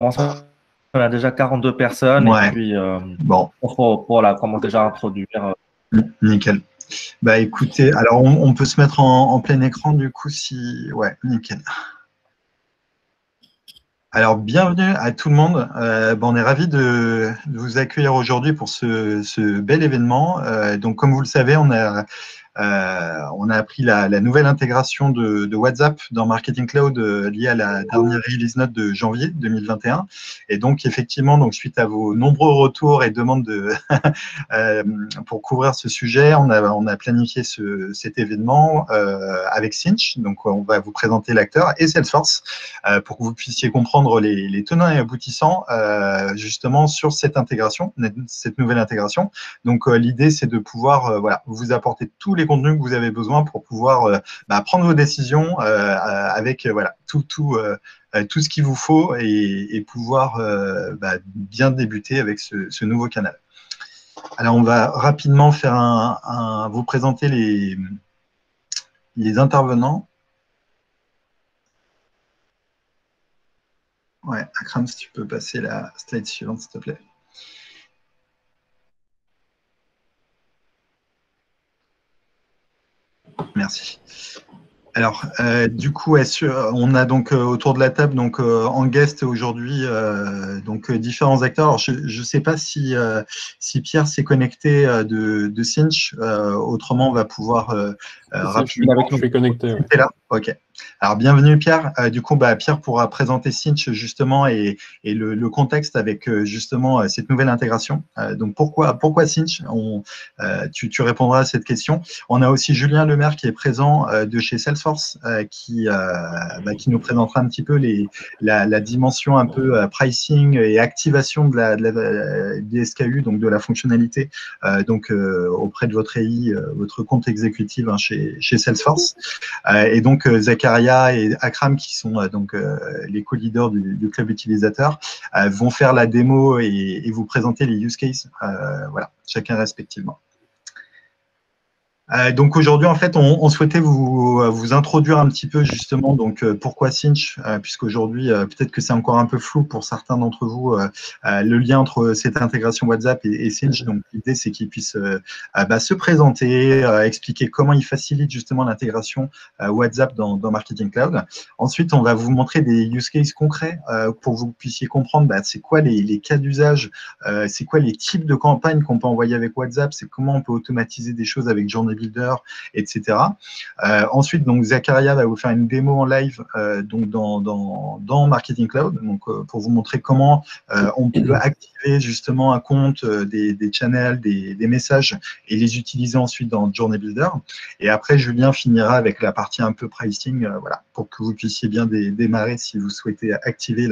On a déjà 42 personnes Ouais. et puis Bon, voilà, commence déjà à introduire. nickel. Bah écoutez, alors on peut se mettre en plein écran du coup si... Ouais, nickel. Alors, bienvenue à tout le monde. On est ravis de vous accueillir aujourd'hui pour ce bel événement. Donc, comme vous le savez, on a appris la nouvelle intégration de WhatsApp dans Marketing Cloud liée à la dernière release note de janvier 2021. Et donc, effectivement, donc, suite à vos nombreux retours et demandes pour couvrir ce sujet, on a planifié cet événement avec Cinch. Donc, on va vous présenter l'acteur et Salesforce pour que vous puissiez comprendre les tenants et aboutissants justement sur cette intégration, cette nouvelle intégration. Donc, l'idée, c'est de pouvoir voilà, vous apporter tous les contenus que vous avez besoin pour pouvoir prendre vos décisions avec voilà, tout ce qu'il vous faut et pouvoir bien débuter avec ce nouveau canal. Alors, on va rapidement faire vous présenter les intervenants. Ouais, Akram, si tu peux passer la slide suivante, s'il te plaît. Merci. Alors, du coup, on a donc autour de la table donc en guest aujourd'hui différents acteurs. Alors, je ne sais pas si Pierre s'est connecté de Cinch. Autrement, on va pouvoir rapidement. Je suis connecté. Tu es là. Ok. Alors, bienvenue Pierre. Du coup, Pierre pourra présenter Cinch justement et le contexte avec justement cette nouvelle intégration. Donc, pourquoi Cinch? Tu répondras à cette question. On a aussi Julien Lemaire qui est présent de chez Salesforce qui nous présentera un petit peu la dimension un peu pricing et activation des SKU, donc de la fonctionnalité auprès de votre EI, votre compte exécutif chez Salesforce. Et donc Zakaria et Akram qui sont les co-leaders du club utilisateur vont faire la démo et vous présenter les use cases, voilà, chacun respectivement. Donc aujourd'hui, en fait, on souhaitait vous introduire un petit peu justement pourquoi Cinch, puisqu'aujourd'hui, peut-être que c'est encore un peu flou pour certains d'entre vous, le lien entre cette intégration WhatsApp et Cinch. Donc l'idée, c'est qu'ils puissent se présenter, expliquer comment ils facilitent justement l'intégration WhatsApp dans Marketing Cloud. Ensuite, on va vous montrer des use cases concrets pour que vous puissiez comprendre c'est quoi les cas d'usage, c'est quoi les types de campagnes qu'on peut envoyer avec WhatsApp, c'est comment on peut automatiser des choses avec Journey Builder, etc. Ensuite, donc Zakaria va vous faire une démo en live dans Marketing Cloud, pour vous montrer comment on peut activer justement un compte, des channels, des messages et les utiliser ensuite dans Journey Builder. Et après, Julien finira avec la partie un peu pricing, voilà, pour que vous puissiez bien démarrer si vous souhaitez activer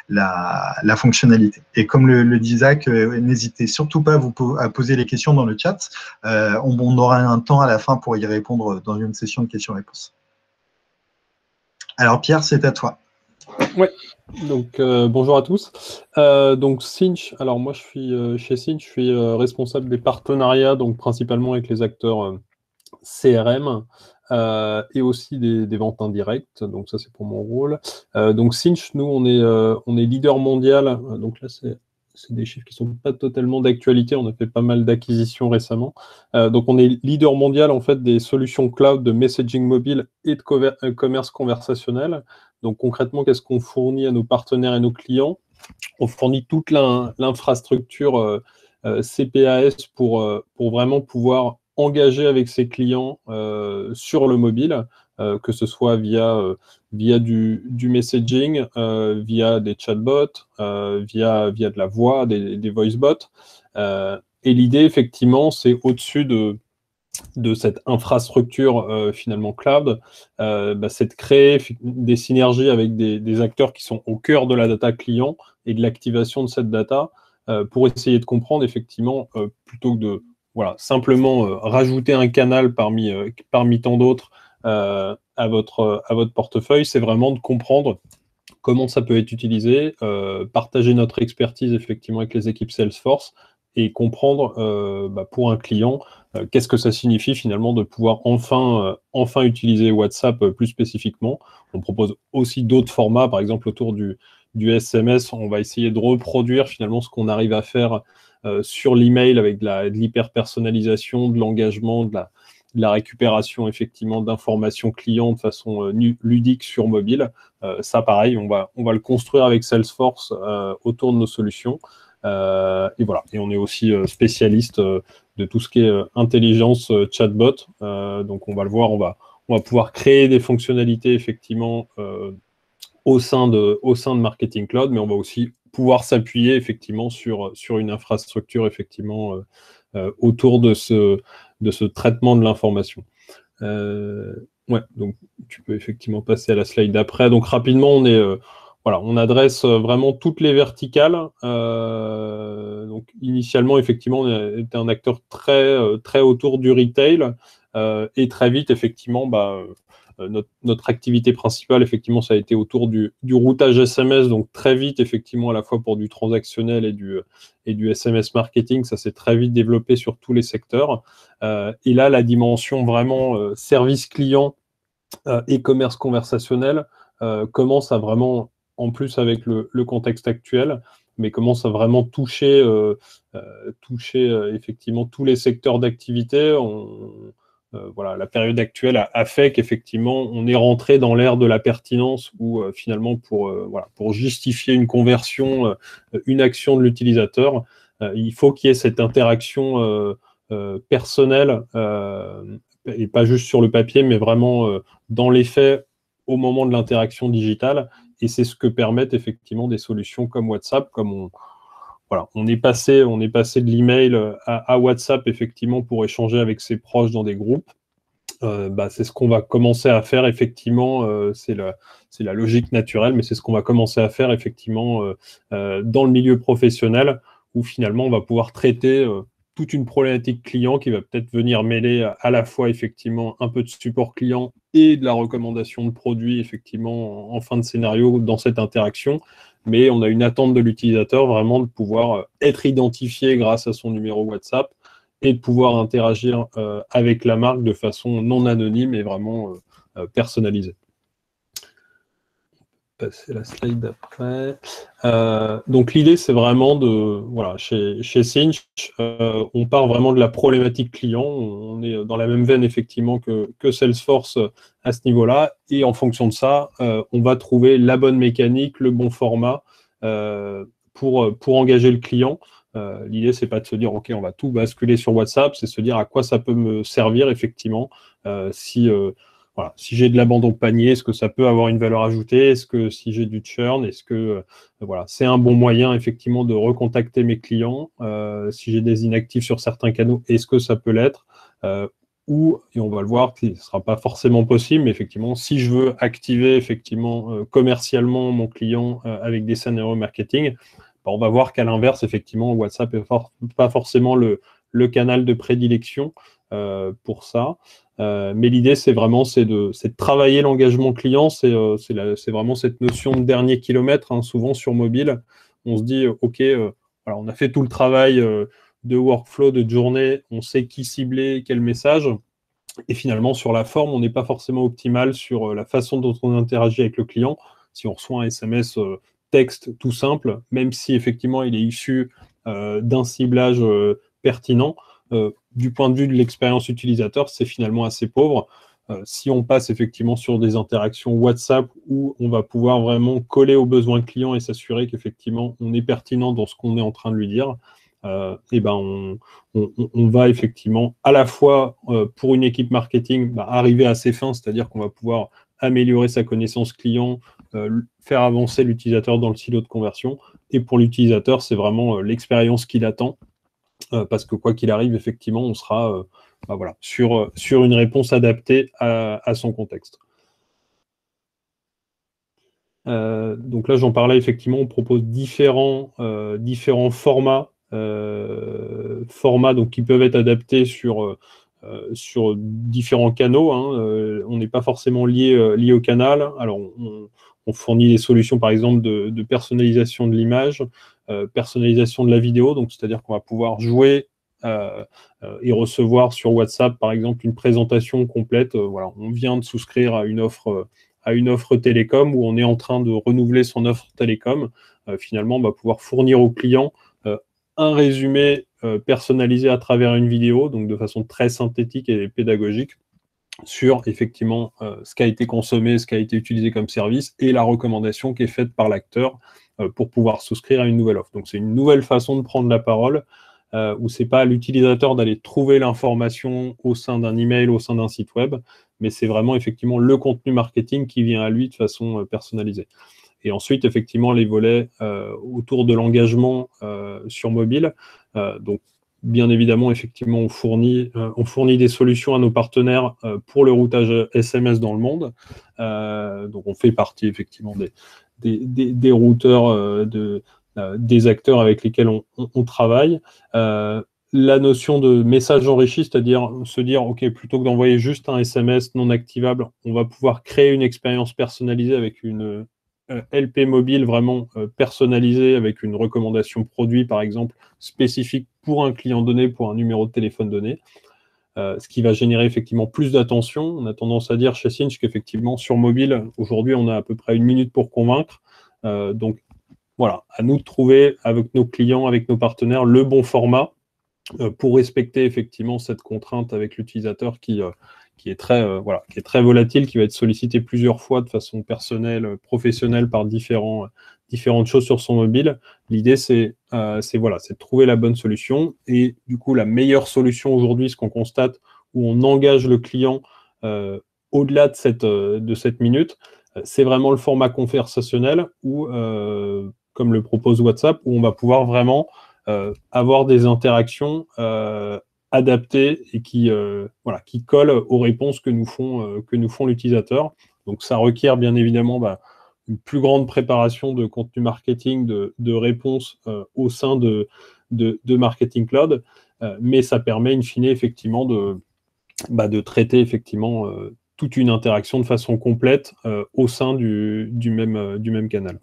la fonctionnalité. Et comme le dit Zach, n'hésitez surtout pas à poser les questions dans le chat. On aura un temps à la fin pour y répondre dans une session de questions-réponses. Alors Pierre, c'est à toi. Oui, donc bonjour à tous. Donc Cinch, alors moi je suis chez Cinch, je suis responsable des partenariats, donc principalement avec les acteurs CRM et aussi des ventes indirectes, donc ça c'est pour mon rôle. Donc Cinch, nous on est leader mondial, donc là c'est des chiffres qui ne sont pas totalement d'actualité, on a fait pas mal d'acquisitions récemment. Donc on est leader mondial en fait des solutions cloud de messaging mobile et de commerce conversationnel. Donc concrètement, qu'est-ce qu'on fournit à nos partenaires et nos clients? On fournit toute l'infrastructure CPaaS pour vraiment pouvoir engager avec ses clients sur le mobile, que ce soit via du messaging, via des chatbots, via de la voix, des voice bots. Et l'idée, effectivement, c'est au-dessus de cette infrastructure finalement cloud, c'est de créer des synergies avec des acteurs qui sont au cœur de la data client et de l'activation de cette data pour essayer de comprendre effectivement, plutôt que de simplement rajouter un canal parmi tant d'autres à votre portefeuille, c'est vraiment de comprendre comment ça peut être utilisé, partager notre expertise effectivement avec les équipes Salesforce et comprendre pour un client qu'est-ce que ça signifie finalement de pouvoir enfin utiliser WhatsApp plus spécifiquement. On propose aussi d'autres formats, par exemple autour du du SMS, on va essayer de reproduire finalement ce qu'on arrive à faire sur l'email avec de l'hyper-personnalisation, de l'engagement, de la récupération effectivement d'informations clients de façon ludique sur mobile. Ça, pareil, on va le construire avec Salesforce autour de nos solutions. Et voilà. Et on est aussi spécialiste de tout ce qui est intelligence chatbot. Donc, on va le voir, on va pouvoir créer des fonctionnalités effectivement au sein de Marketing Cloud, mais on va aussi pouvoir s'appuyer effectivement sur une infrastructure effectivement autour de ce traitement de l'information. Ouais, donc tu peux effectivement passer à la slide d'après. Donc rapidement, on adresse vraiment toutes les verticales. Donc initialement, effectivement, on était un acteur très autour du retail et très vite, effectivement, notre activité principale, effectivement, ça a été autour du routage SMS, donc très vite, effectivement, à la fois pour du transactionnel et du SMS marketing, ça s'est très vite développé sur tous les secteurs. Et là, la dimension vraiment service client et commerce conversationnel commence à vraiment, en plus avec le contexte actuel, mais commence à vraiment toucher effectivement tous les secteurs d'activité. Voilà, la période actuelle a fait qu'effectivement, on est rentré dans l'ère de la pertinence où finalement, pour justifier une conversion, une action de l'utilisateur, il faut qu'il y ait cette interaction personnelle et pas juste sur le papier, mais vraiment dans les faits au moment de l'interaction digitale. Et c'est ce que permettent effectivement des solutions comme WhatsApp, comme on est passé de l'email à WhatsApp effectivement pour échanger avec ses proches dans des groupes. C'est ce qu'on va commencer à faire effectivement, c'est la logique naturelle, mais c'est ce qu'on va commencer à faire effectivement dans le milieu professionnel où finalement on va pouvoir traiter toute une problématique client qui va peut-être venir mêler à la fois effectivement un peu de support client et de la recommandation de produits effectivement en fin de scénario dans cette interaction. Mais on a une attente de l'utilisateur vraiment de pouvoir être identifié grâce à son numéro WhatsApp et de pouvoir interagir avec la marque de façon non anonyme et vraiment personnalisée. Passer la slide d'après. Donc l'idée, c'est vraiment chez Sinch, on part vraiment de la problématique client. On est dans la même veine effectivement que Salesforce à ce niveau-là. Et en fonction de ça, on va trouver la bonne mécanique, le bon format pour engager le client. L'idée, c'est pas de se dire, OK, on va tout basculer sur WhatsApp, c'est se dire à quoi ça peut me servir effectivement si j'ai de l'abandon de panier, est-ce que ça peut avoir une valeur ajoutée? Est-ce que si j'ai du churn, est-ce que c'est un bon moyen effectivement de recontacter mes clients? Si j'ai des inactifs sur certains canaux, est-ce que ça peut l'être? Et on va le voir, ce ne sera pas forcément possible, mais effectivement, si je veux activer effectivement commercialement mon client avec des scénarios marketing, on va voir qu'à l'inverse, effectivement, WhatsApp n'est pas forcément le canal de prédilection pour ça. Mais l'idée, c'est de travailler l'engagement client, c'est vraiment cette notion de dernier kilomètre. Hein. Souvent sur mobile, on se dit, OK, on a fait tout le travail de workflow, de journée, on sait qui cibler, quel message. Et finalement, sur la forme, on n'est pas forcément optimal sur la façon dont on interagit avec le client. Si on reçoit un SMS texte tout simple, même si effectivement il est issu d'un ciblage pertinent, du point de vue de l'expérience utilisateur, c'est finalement assez pauvre. Si on passe effectivement sur des interactions WhatsApp où on va pouvoir vraiment coller aux besoins clients et s'assurer qu'effectivement on est pertinent dans ce qu'on est en train de lui dire, on va effectivement à la fois pour une équipe marketing arriver à ses fins, c'est-à-dire qu'on va pouvoir améliorer sa connaissance client, faire avancer l'utilisateur dans le silo de conversion, et pour l'utilisateur, c'est vraiment l'expérience qu'il attend. Parce que quoi qu'il arrive, effectivement, on sera sur une réponse adaptée à son contexte. Donc là, j'en parlais, effectivement, on propose différents formats, donc, qui peuvent être adaptés sur différents canaux. Hein. On n'est pas forcément lié au canal. Alors, on fournit des solutions, par exemple, de personnalisation de l'image, personnalisation de la vidéo, donc c'est-à-dire qu'on va pouvoir jouer et recevoir sur WhatsApp, par exemple, une présentation complète. On vient de souscrire à une offre à une offre télécom où on est en train de renouveler son offre télécom, finalement, on va pouvoir fournir au client un résumé personnalisé à travers une vidéo, donc de façon très synthétique et pédagogique, sur effectivement ce qui a été consommé, ce qui a été utilisé comme service et la recommandation qui est faite par l'acteur pour pouvoir souscrire à une nouvelle offre. Donc c'est une nouvelle façon de prendre la parole où c'est pas à l'utilisateur d'aller trouver l'information au sein d'un email, au sein d'un site web, mais c'est vraiment effectivement le contenu marketing qui vient à lui de façon personnalisée. Et ensuite, effectivement, les volets autour de l'engagement sur mobile. Donc, bien évidemment, effectivement, on fournit des solutions à nos partenaires pour le routage SMS dans le monde. Donc, on fait partie, effectivement, des routeurs, des acteurs avec lesquels on travaille. La notion de message enrichi, c'est-à-dire se dire, OK, plutôt que d'envoyer juste un SMS non activable, on va pouvoir créer une expérience personnalisée avec une LP mobile vraiment personnalisée avec une recommandation produit, par exemple, spécifique pour un client donné, pour un numéro de téléphone donné, ce qui va générer effectivement plus d'attention. On a tendance à dire chez Sinch qu'effectivement, sur mobile, aujourd'hui, on a à peu près 1 minute pour convaincre. Donc, voilà, à nous de trouver avec nos clients, avec nos partenaires, le bon format pour respecter effectivement cette contrainte avec l'utilisateur qui est très volatile, qui va être sollicité plusieurs fois de façon personnelle, professionnelle par différentes choses sur son mobile. L'idée, c'est de trouver la bonne solution. Et du coup, la meilleure solution aujourd'hui, ce qu'on constate, où on engage le client au-delà de cette minute, c'est vraiment le format conversationnel où, comme le propose WhatsApp, où on va pouvoir vraiment avoir des interactions adaptées et qui collent aux réponses que nous font l'utilisateur. Donc ça requiert bien évidemment une plus grande préparation de contenu marketing, de réponses au sein de Marketing Cloud, mais ça permet in fine effectivement de traiter effectivement toute une interaction de façon complète au sein du même canal.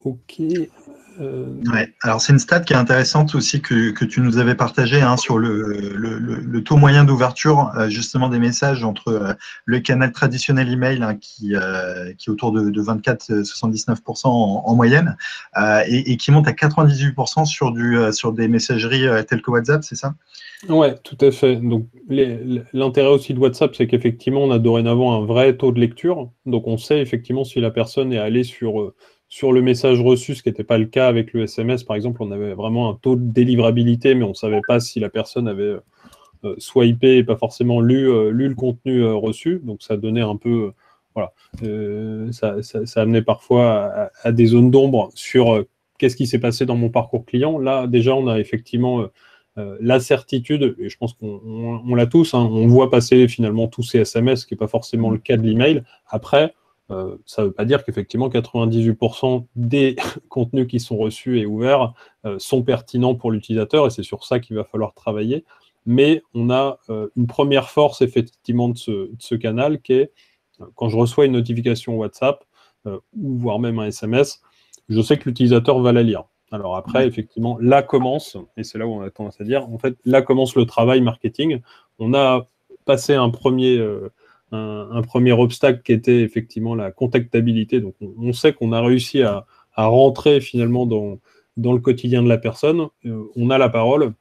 Ok. Ouais. Alors, c'est une stat qui est intéressante aussi que tu nous avais partagée sur le taux moyen d'ouverture justement des messages entre le canal traditionnel email qui est autour de 24-79% en moyenne et qui monte à 98% sur des messageries telles que WhatsApp, c'est ça? Ouais, tout à fait. Donc, l'intérêt aussi de WhatsApp, c'est qu'effectivement, on a dorénavant un vrai taux de lecture. Donc, on sait effectivement si la personne est allée sur le message reçu, ce qui n'était pas le cas avec le SMS, par exemple. On avait vraiment un taux de délivrabilité, mais on ne savait pas si la personne avait swipé et pas forcément lu le contenu reçu. Donc, ça donnait un peu... ça amenait parfois à des zones d'ombre sur qu'est-ce qui s'est passé dans mon parcours client. Là, déjà, on a effectivement... la certitude, et je pense qu'on l'a tous, on voit passer finalement tous ces SMS, ce qui n'est pas forcément le cas de l'email. Après, ça ne veut pas dire qu'effectivement 98% des contenus qui sont reçus et ouverts sont pertinents pour l'utilisateur, et c'est sur ça qu'il va falloir travailler. Mais on a une première force effectivement de ce canal qui est, quand je reçois une notification WhatsApp, ou voire même un SMS, je sais que l'utilisateur va la lire. Alors après, effectivement, là commence, et c'est là où on a tendance à dire, en fait, là commence le travail marketing. On a passé un premier obstacle qui était effectivement la contactabilité. Donc, on sait qu'on a réussi à rentrer finalement dans le quotidien de la personne. On a la parole.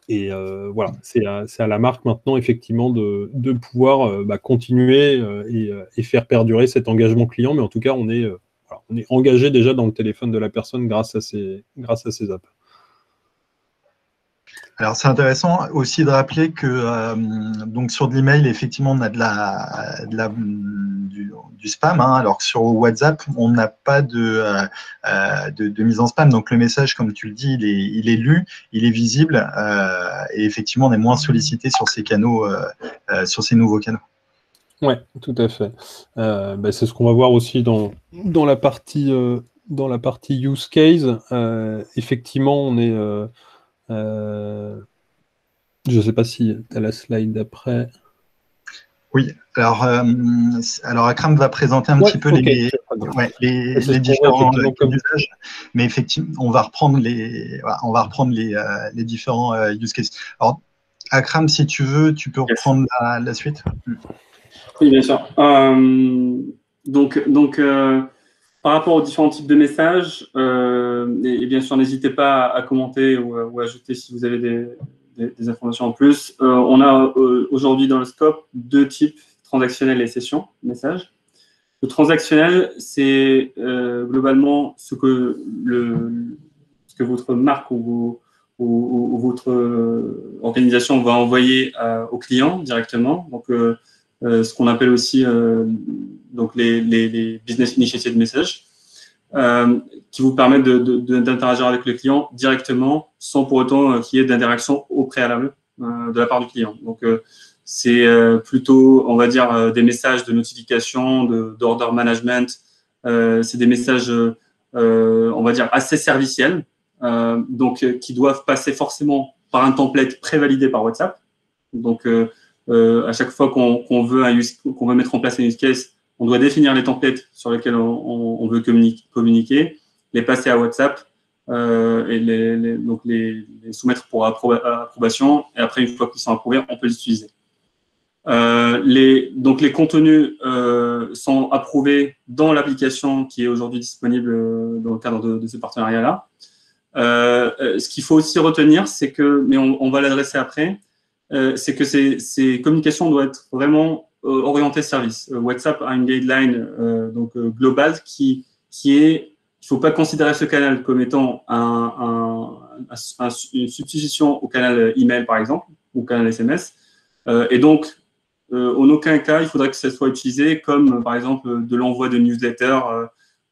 Et voilà, c'est à la marque maintenant, effectivement, de pouvoir continuer et faire perdurer cet engagement client. Mais en tout cas, on est engagé déjà dans le téléphone de la personne grâce à ces apps. Alors, c'est intéressant aussi de rappeler que donc sur de l'email, effectivement, on a du spam, alors que sur WhatsApp, on n'a pas de mise en spam. Donc, le message, comme tu le dis, il est lu, il est visible et effectivement, on est moins sollicité sur ces canaux, sur ces nouveaux canaux. Oui, tout à fait. C'est ce qu'on va voir aussi dans la partie use case. Effectivement, on est... je ne sais pas si tu as la slide d'après. Oui, alors Akram va présenter un petit peu les différents usages, mais effectivement, on va reprendre les différents use cases. Alors, Akram, si tu veux, tu peux reprendre la suite. Oui, bien sûr. Par rapport aux différents types de messages, et bien sûr, n'hésitez pas à commenter ou à ajouter si vous avez des informations en plus. On a aujourd'hui dans le scope 2 types, transactionnel et session, message. Le transactionnel, c'est globalement ce que votre marque ou votre organisation va envoyer au client directement. Donc, ce qu'on appelle aussi donc les business initiated messages, qui vous permettent d'interagir avec le client directement sans pour autant qu'il y ait d'interaction au préalable de la part du client. Donc, c'est plutôt, on va dire, des messages de notification, d'order management. C'est des messages, on va dire, assez serviciels, donc qui doivent passer forcément par un template prévalidé par WhatsApp. Donc, à chaque fois qu'on veut mettre en place un use case, on doit définir les templates sur lesquels on veut communiquer, les passer à WhatsApp et donc les soumettre pour approbation. Et après, une fois qu'ils sont approuvés, on peut les utiliser. Donc les contenus sont approuvés dans l'application qui est aujourd'hui disponible dans le cadre de ce partenariat-là. Ce qu'il faut aussi retenir, c'est que, mais on va l'adresser après, c'est que ces communications doivent être vraiment orientées service. WhatsApp a une guideline globale qui est, il ne faut pas considérer ce canal comme étant une substitution au canal email par exemple, ou au canal SMS. Et donc, en aucun cas, il faudrait que ça soit utilisé comme, par exemple, de l'envoi de newsletters,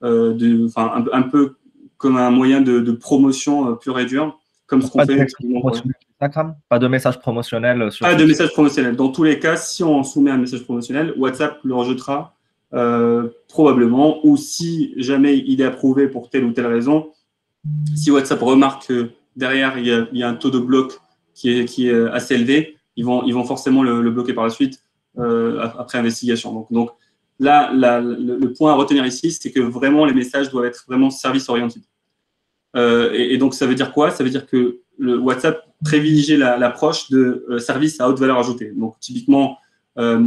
un peu comme un moyen de promotion pur et dur, comme ce qu'on fait. Pas de message promotionnel. Pas de message promotionnel. Dans tous les cas, si on soumet un message promotionnel, WhatsApp le rejetera probablement, ou si jamais il est approuvé pour telle ou telle raison, si WhatsApp remarque que derrière, il y a un taux de bloc qui est assez élevé, ils vont forcément le bloquer par la suite après investigation. Donc là, le point à retenir ici, c'est que vraiment les messages doivent être vraiment service-orientés. Et donc, ça veut dire quoi? Ça veut dire que le WhatsApp privilégie l'approche de service à haute valeur ajoutée. Donc, typiquement,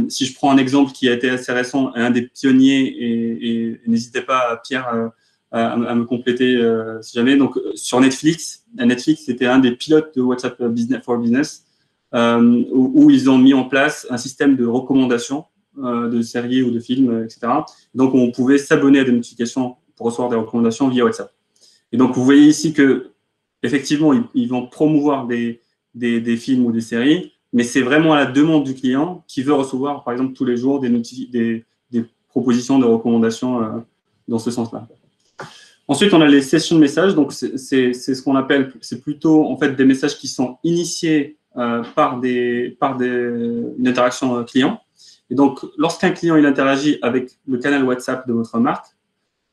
si je prends un exemple qui a été assez récent, un des pionniers, et n'hésitez pas, Pierre, à me compléter si jamais. Donc, sur Netflix était un des pilotes de WhatsApp for Business, où ils ont mis en place un système de recommandation de séries ou de films, etc. Donc, on pouvait s'abonner à des notifications pour recevoir des recommandations via WhatsApp. Et donc, vous voyez ici que effectivement, ils vont promouvoir des films ou des séries, mais c'est vraiment à la demande du client qui veut recevoir, par exemple, tous les jours des propositions de recommandations dans ce sens-là. Ensuite, on a les session messages. Donc, c'est ce qu'on appelle, c'est plutôt en fait des messages qui sont initiés par une interaction client. Et donc, lorsqu'un client il interagit avec le canal WhatsApp de votre marque,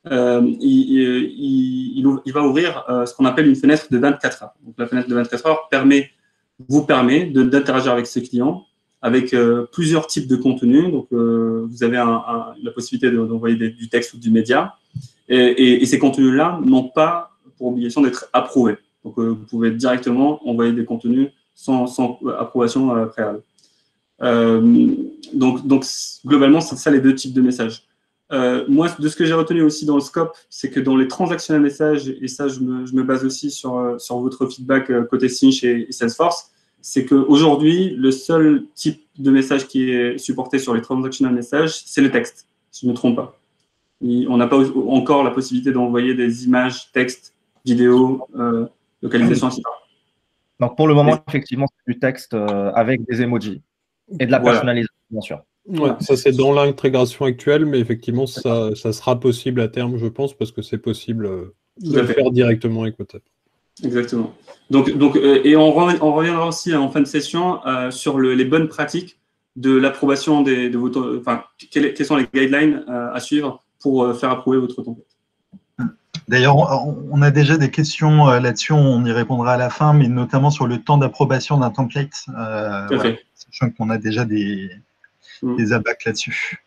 il va ouvrir ce qu'on appelle une fenêtre de 24 heures. Donc, la fenêtre de 24 heures vous permet d'interagir avec ses clients avec plusieurs types de contenus. Donc, vous avez la possibilité d'envoyer du texte ou du média. Et ces contenus-là n'ont pas pour obligation d'être approuvés. Donc, vous pouvez directement envoyer des contenus sans approbation préalable. Donc, globalement, c'est ça les deux types de messages. Moi, de ce que j'ai retenu aussi dans le scope, c'est que dans les transactionnels messages, et ça, je me base aussi sur votre feedback côté Sinch et Salesforce, c'est qu'aujourd'hui, le seul type de message qui est supporté sur les transactionnels messages, c'est le texte, si je ne me trompe pas. On n'a pas encore la possibilité d'envoyer des images, textes, vidéos, localisation, etc. Donc, pour le moment, effectivement, c'est du texte avec des emojis et de la personnalisation, bien sûr. Ouais, ça c'est dans l'intégration actuelle, mais effectivement, ça sera possible à terme, je pense, parce que c'est possible de le faire directement avec WhatsApp. Exactement. Donc, et on reviendra aussi en fin de session sur les bonnes pratiques de l'approbation de votre. Enfin, quelles sont les guidelines à suivre pour faire approuver votre template. D'ailleurs, on a déjà des questions là-dessus, on y répondra à la fin, mais notamment sur le temps d'approbation d'un template. Voilà, sachant qu'on a déjà des abacs là-dessus.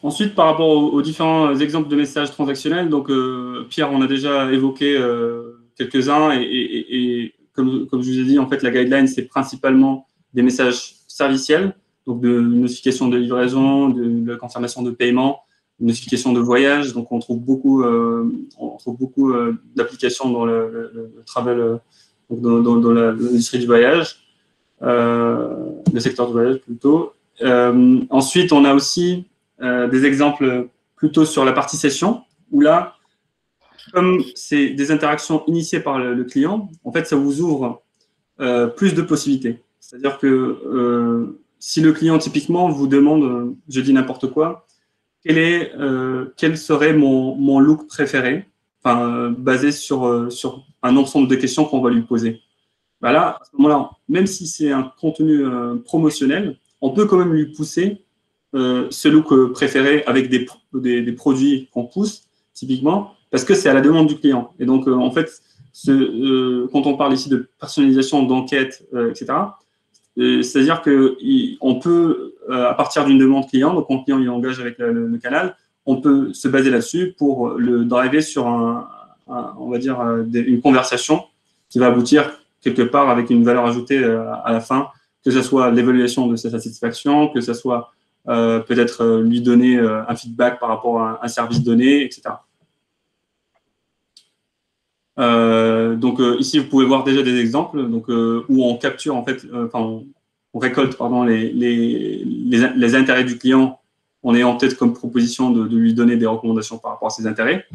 Ensuite, par rapport aux différents exemples de messages transactionnels, donc Pierre, on a déjà évoqué quelques-uns, et comme je vous ai dit, en fait, la guideline, c'est principalement des messages serviciels, donc de notification de livraison, de confirmation de paiement, de notification de voyage. Donc, on trouve beaucoup d'applications dans le travel, dans l'industrie du voyage, le secteur du voyage plutôt. Ensuite, on a aussi des exemples plutôt sur la partie session, où là, comme c'est des interactions initiées par le client, en fait, ça vous ouvre plus de possibilités. C'est-à-dire que si le client, typiquement, vous demande, je dis n'importe quoi, quel serait mon look préféré, basé sur un ensemble de questions qu'on va lui poser. Bah là, à ce moment-là, même si c'est un contenu promotionnel, on peut quand même lui pousser ce look préféré avec des produits qu'on pousse, typiquement, parce que c'est à la demande du client. Et donc, en fait, quand on parle ici de personnalisation, d'enquête, etc., c'est-à-dire qu'on peut, à partir d'une demande client, donc quand le client il engage avec le canal, on peut se baser là-dessus pour le driver sur on va dire, une conversation qui va aboutir quelque part avec une valeur ajoutée à la fin, que ce soit l'évaluation de sa satisfaction, que ce soit peut-être lui donner un feedback par rapport à un service donné, etc. Donc ici, vous pouvez voir déjà des exemples où on capture, en fait, on récolte les intérêts du client en ayant peut-être comme proposition de lui donner des recommandations par rapport à ses intérêts.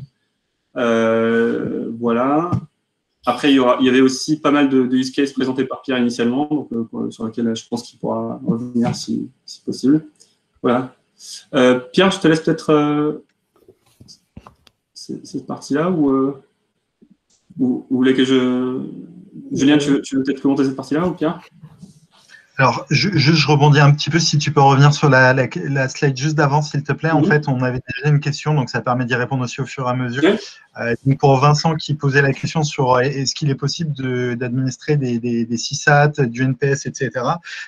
Voilà. Après, il y avait aussi pas mal de use cases présentés par Pierre initialement, donc, sur lesquels je pense qu'il pourra revenir si possible. Voilà. Pierre, je te laisse peut-être cette partie-là ou vous voulez que Julien, tu veux peut-être commenter cette partie-là ou Pierre? Alors, je rebondis un petit peu, si tu peux revenir sur la slide juste d'avant, s'il te plaît. En fait, on avait déjà une question, donc ça permet d'y répondre aussi au fur et à mesure. Donc pour Vincent qui posait la question sur est-ce qu'il est possible d'administrer des CSAT, du NPS, etc.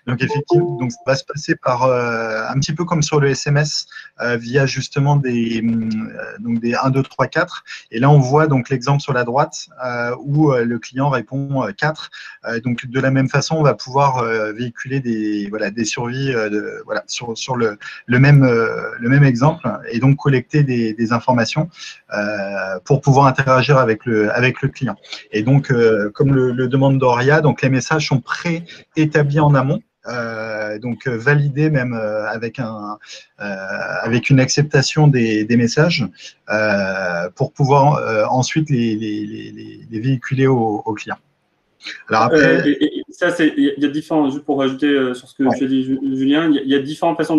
Donc effectivement, donc ça va se passer par un petit peu comme sur le SMS, via justement des 1, 2, 3, 4. Et là, on voit donc l'exemple sur la droite où le client répond 4. Donc de la même façon, on va pouvoir véhiculer des survies sur le même exemple et donc collecter des informations pour pouvoir interagir avec le client. Et donc, comme le demande Doria, donc les messages sont pré-établis en amont, donc validés même avec une acceptation des messages pour pouvoir ensuite les véhiculer au client. Alors après, ça, il y a différents, juste pour rajouter sur ce que tu as dit, Julien, il y a différentes façons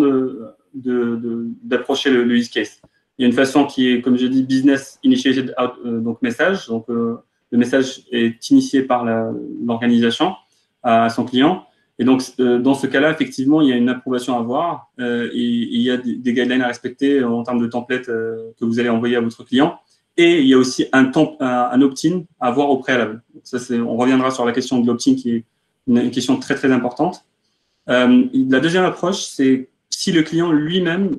d'approcher le use case. Il y a une façon qui est, comme je dis, business initiated donc message. Donc, le message est initié par l'organisation à son client. Et donc, dans ce cas-là, effectivement, il y a une approbation à avoir et il y a des guidelines à respecter en termes de template que vous allez envoyer à votre client. Et il y a aussi un opt-in à avoir au préalable. Donc ça, on reviendra sur la question de l'opt-in qui est une question très, très importante. La deuxième approche, c'est si le client lui-même,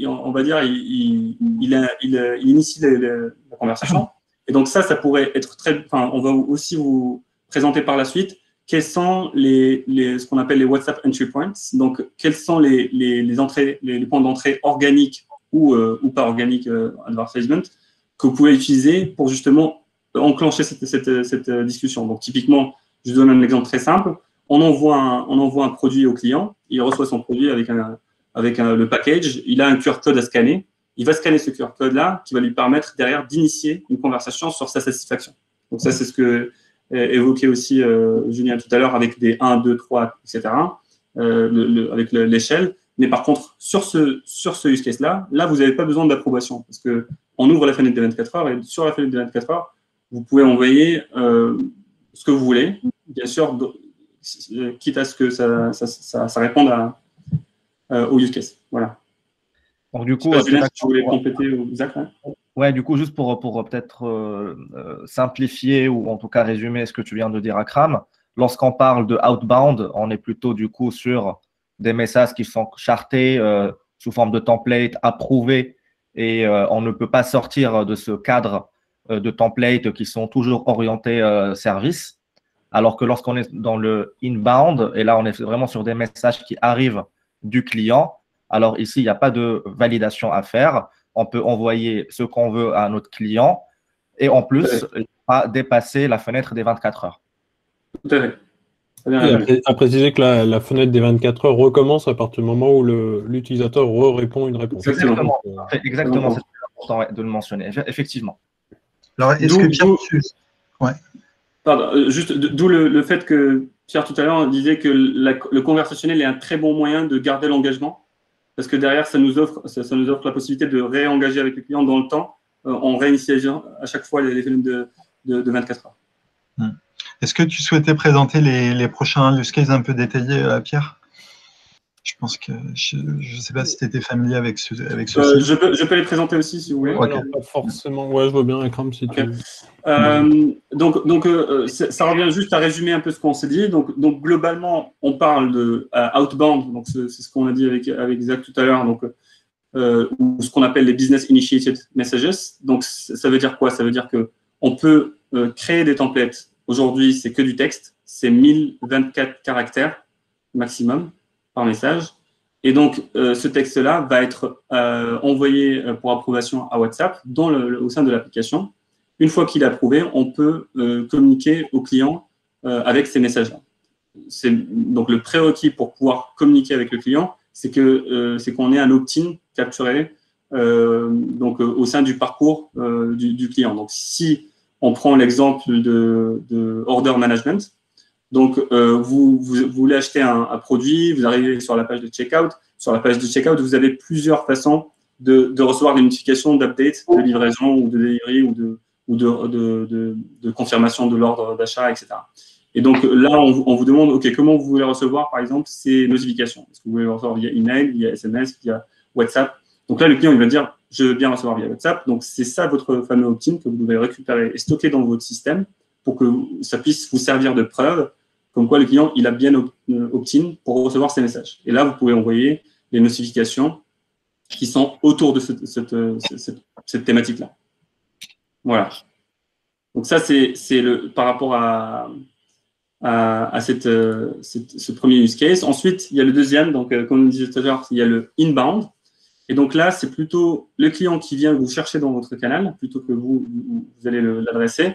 on va dire, il initie la conversation. Et donc ça pourrait être on va aussi vous présenter par la suite quels sont ce qu'on appelle les WhatsApp entry points. Donc, quels sont les points d'entrée organiques ou pas organiques advertisement que vous pouvez utiliser pour justement enclencher cette discussion. Donc, typiquement, je vous donne un exemple très simple. On envoie un produit au client, il reçoit son produit avec le package, il a un QR code à scanner, il va scanner ce QR code-là qui va lui permettre derrière d'initier une conversation sur sa satisfaction. Donc ça, c'est ce que évoquait aussi Julien tout à l'heure avec des 1, 2, 3, etc., avec l'échelle. Mais par contre, sur ce use case-là, vous n'avez pas besoin d'approbation parce qu'on ouvre la fenêtre des 24 heures et sur la fenêtre des 24 heures, vous pouvez envoyer ce que vous voulez, bien sûr, quitte à ce que ça réponde au use case. Voilà. Donc, du coup, Julien, si tu voulais compléter ou Zach, hein. Ouais, du coup, juste pour peut-être simplifier ou en tout cas résumer ce que tu viens de dire, Akram, lorsqu'on parle de outbound, on est plutôt du coup sur des messages qui sont chartés sous forme de template, approuvés, et on ne peut pas sortir de ce cadre de template qui sont toujours orientés service. Alors que lorsqu'on est dans le inbound, et là, on est vraiment sur des messages qui arrivent du client, alors ici, il n'y a pas de validation à faire. On peut envoyer ce qu'on veut à notre client et en plus, pas dépasser la fenêtre des 24 heures. Tout à fait. Et à préciser que la fenêtre des 24 heures recommence à partir du moment où l'utilisateur répond une réponse. Exactement, exactement. C'est important de le mentionner, effectivement. Alors, est-ce que Pierre, Pardon, juste d'où le fait que Pierre tout à l'heure disait que le conversationnel est un très bon moyen de garder l'engagement, parce que derrière, ça nous offre la possibilité de réengager avec le client dans le temps, en réinitialisant à chaque fois les fenêtres de 24 heures. Est-ce que tu souhaitais présenter les prochains use cases un peu détaillés, Pierre? Je pense que je ne sais pas si tu étais familier avec ceci. Je peux les présenter aussi, si vous voulez. Alors, pas forcément. Ouais, je veux bien, Akram, si tu veux. Donc ça revient juste à résumer un peu ce qu'on s'est dit. Donc, globalement, on parle de outbound. Donc, c'est ce qu'on a dit avec Zach tout à l'heure. Donc, ou ce qu'on appelle les business initiated messages. Donc, ça veut dire quoi? Ça veut dire qu'on peut créer des templates. Aujourd'hui, c'est que du texte. C'est 1024 caractères maximum par message. Et donc, ce texte-là va être envoyé pour approbation à WhatsApp au sein de l'application. Une fois qu'il est approuvé, on peut communiquer au client avec ces messages-là. Donc, le prérequis pour pouvoir communiquer avec le client, c'est qu'on ait un opt-in capturé au sein du parcours du client. Donc, si on prend l'exemple de order management, donc vous voulez acheter un produit, vous arrivez sur la page de checkout. Sur la page de checkout, vous avez plusieurs façons de recevoir des notifications d'update, de livraison ou de delivery ou de confirmation de l'ordre d'achat, etc. Et donc là, on vous demande, OK, comment vous voulez recevoir, par exemple, ces notifications? Est-ce que vous voulez recevoir via email, via SMS, via WhatsApp? Donc là, le client, il va dire, je veux bien recevoir via WhatsApp. Donc, c'est ça votre fameux opt-in que vous devez récupérer et stocker dans votre système pour que ça puisse vous servir de preuve comme quoi le client, il a bien opt-in pour recevoir ces messages. Et là, vous pouvez envoyer les notifications qui sont autour de cette thématique-là. Voilà. Donc ça, c'est par rapport à ce premier use case. Ensuite, il y a le deuxième. Donc, comme on disait tout à l'heure, il y a le inbound. Et donc là, c'est plutôt le client qui vient vous chercher dans votre canal plutôt que vous allez l'adresser.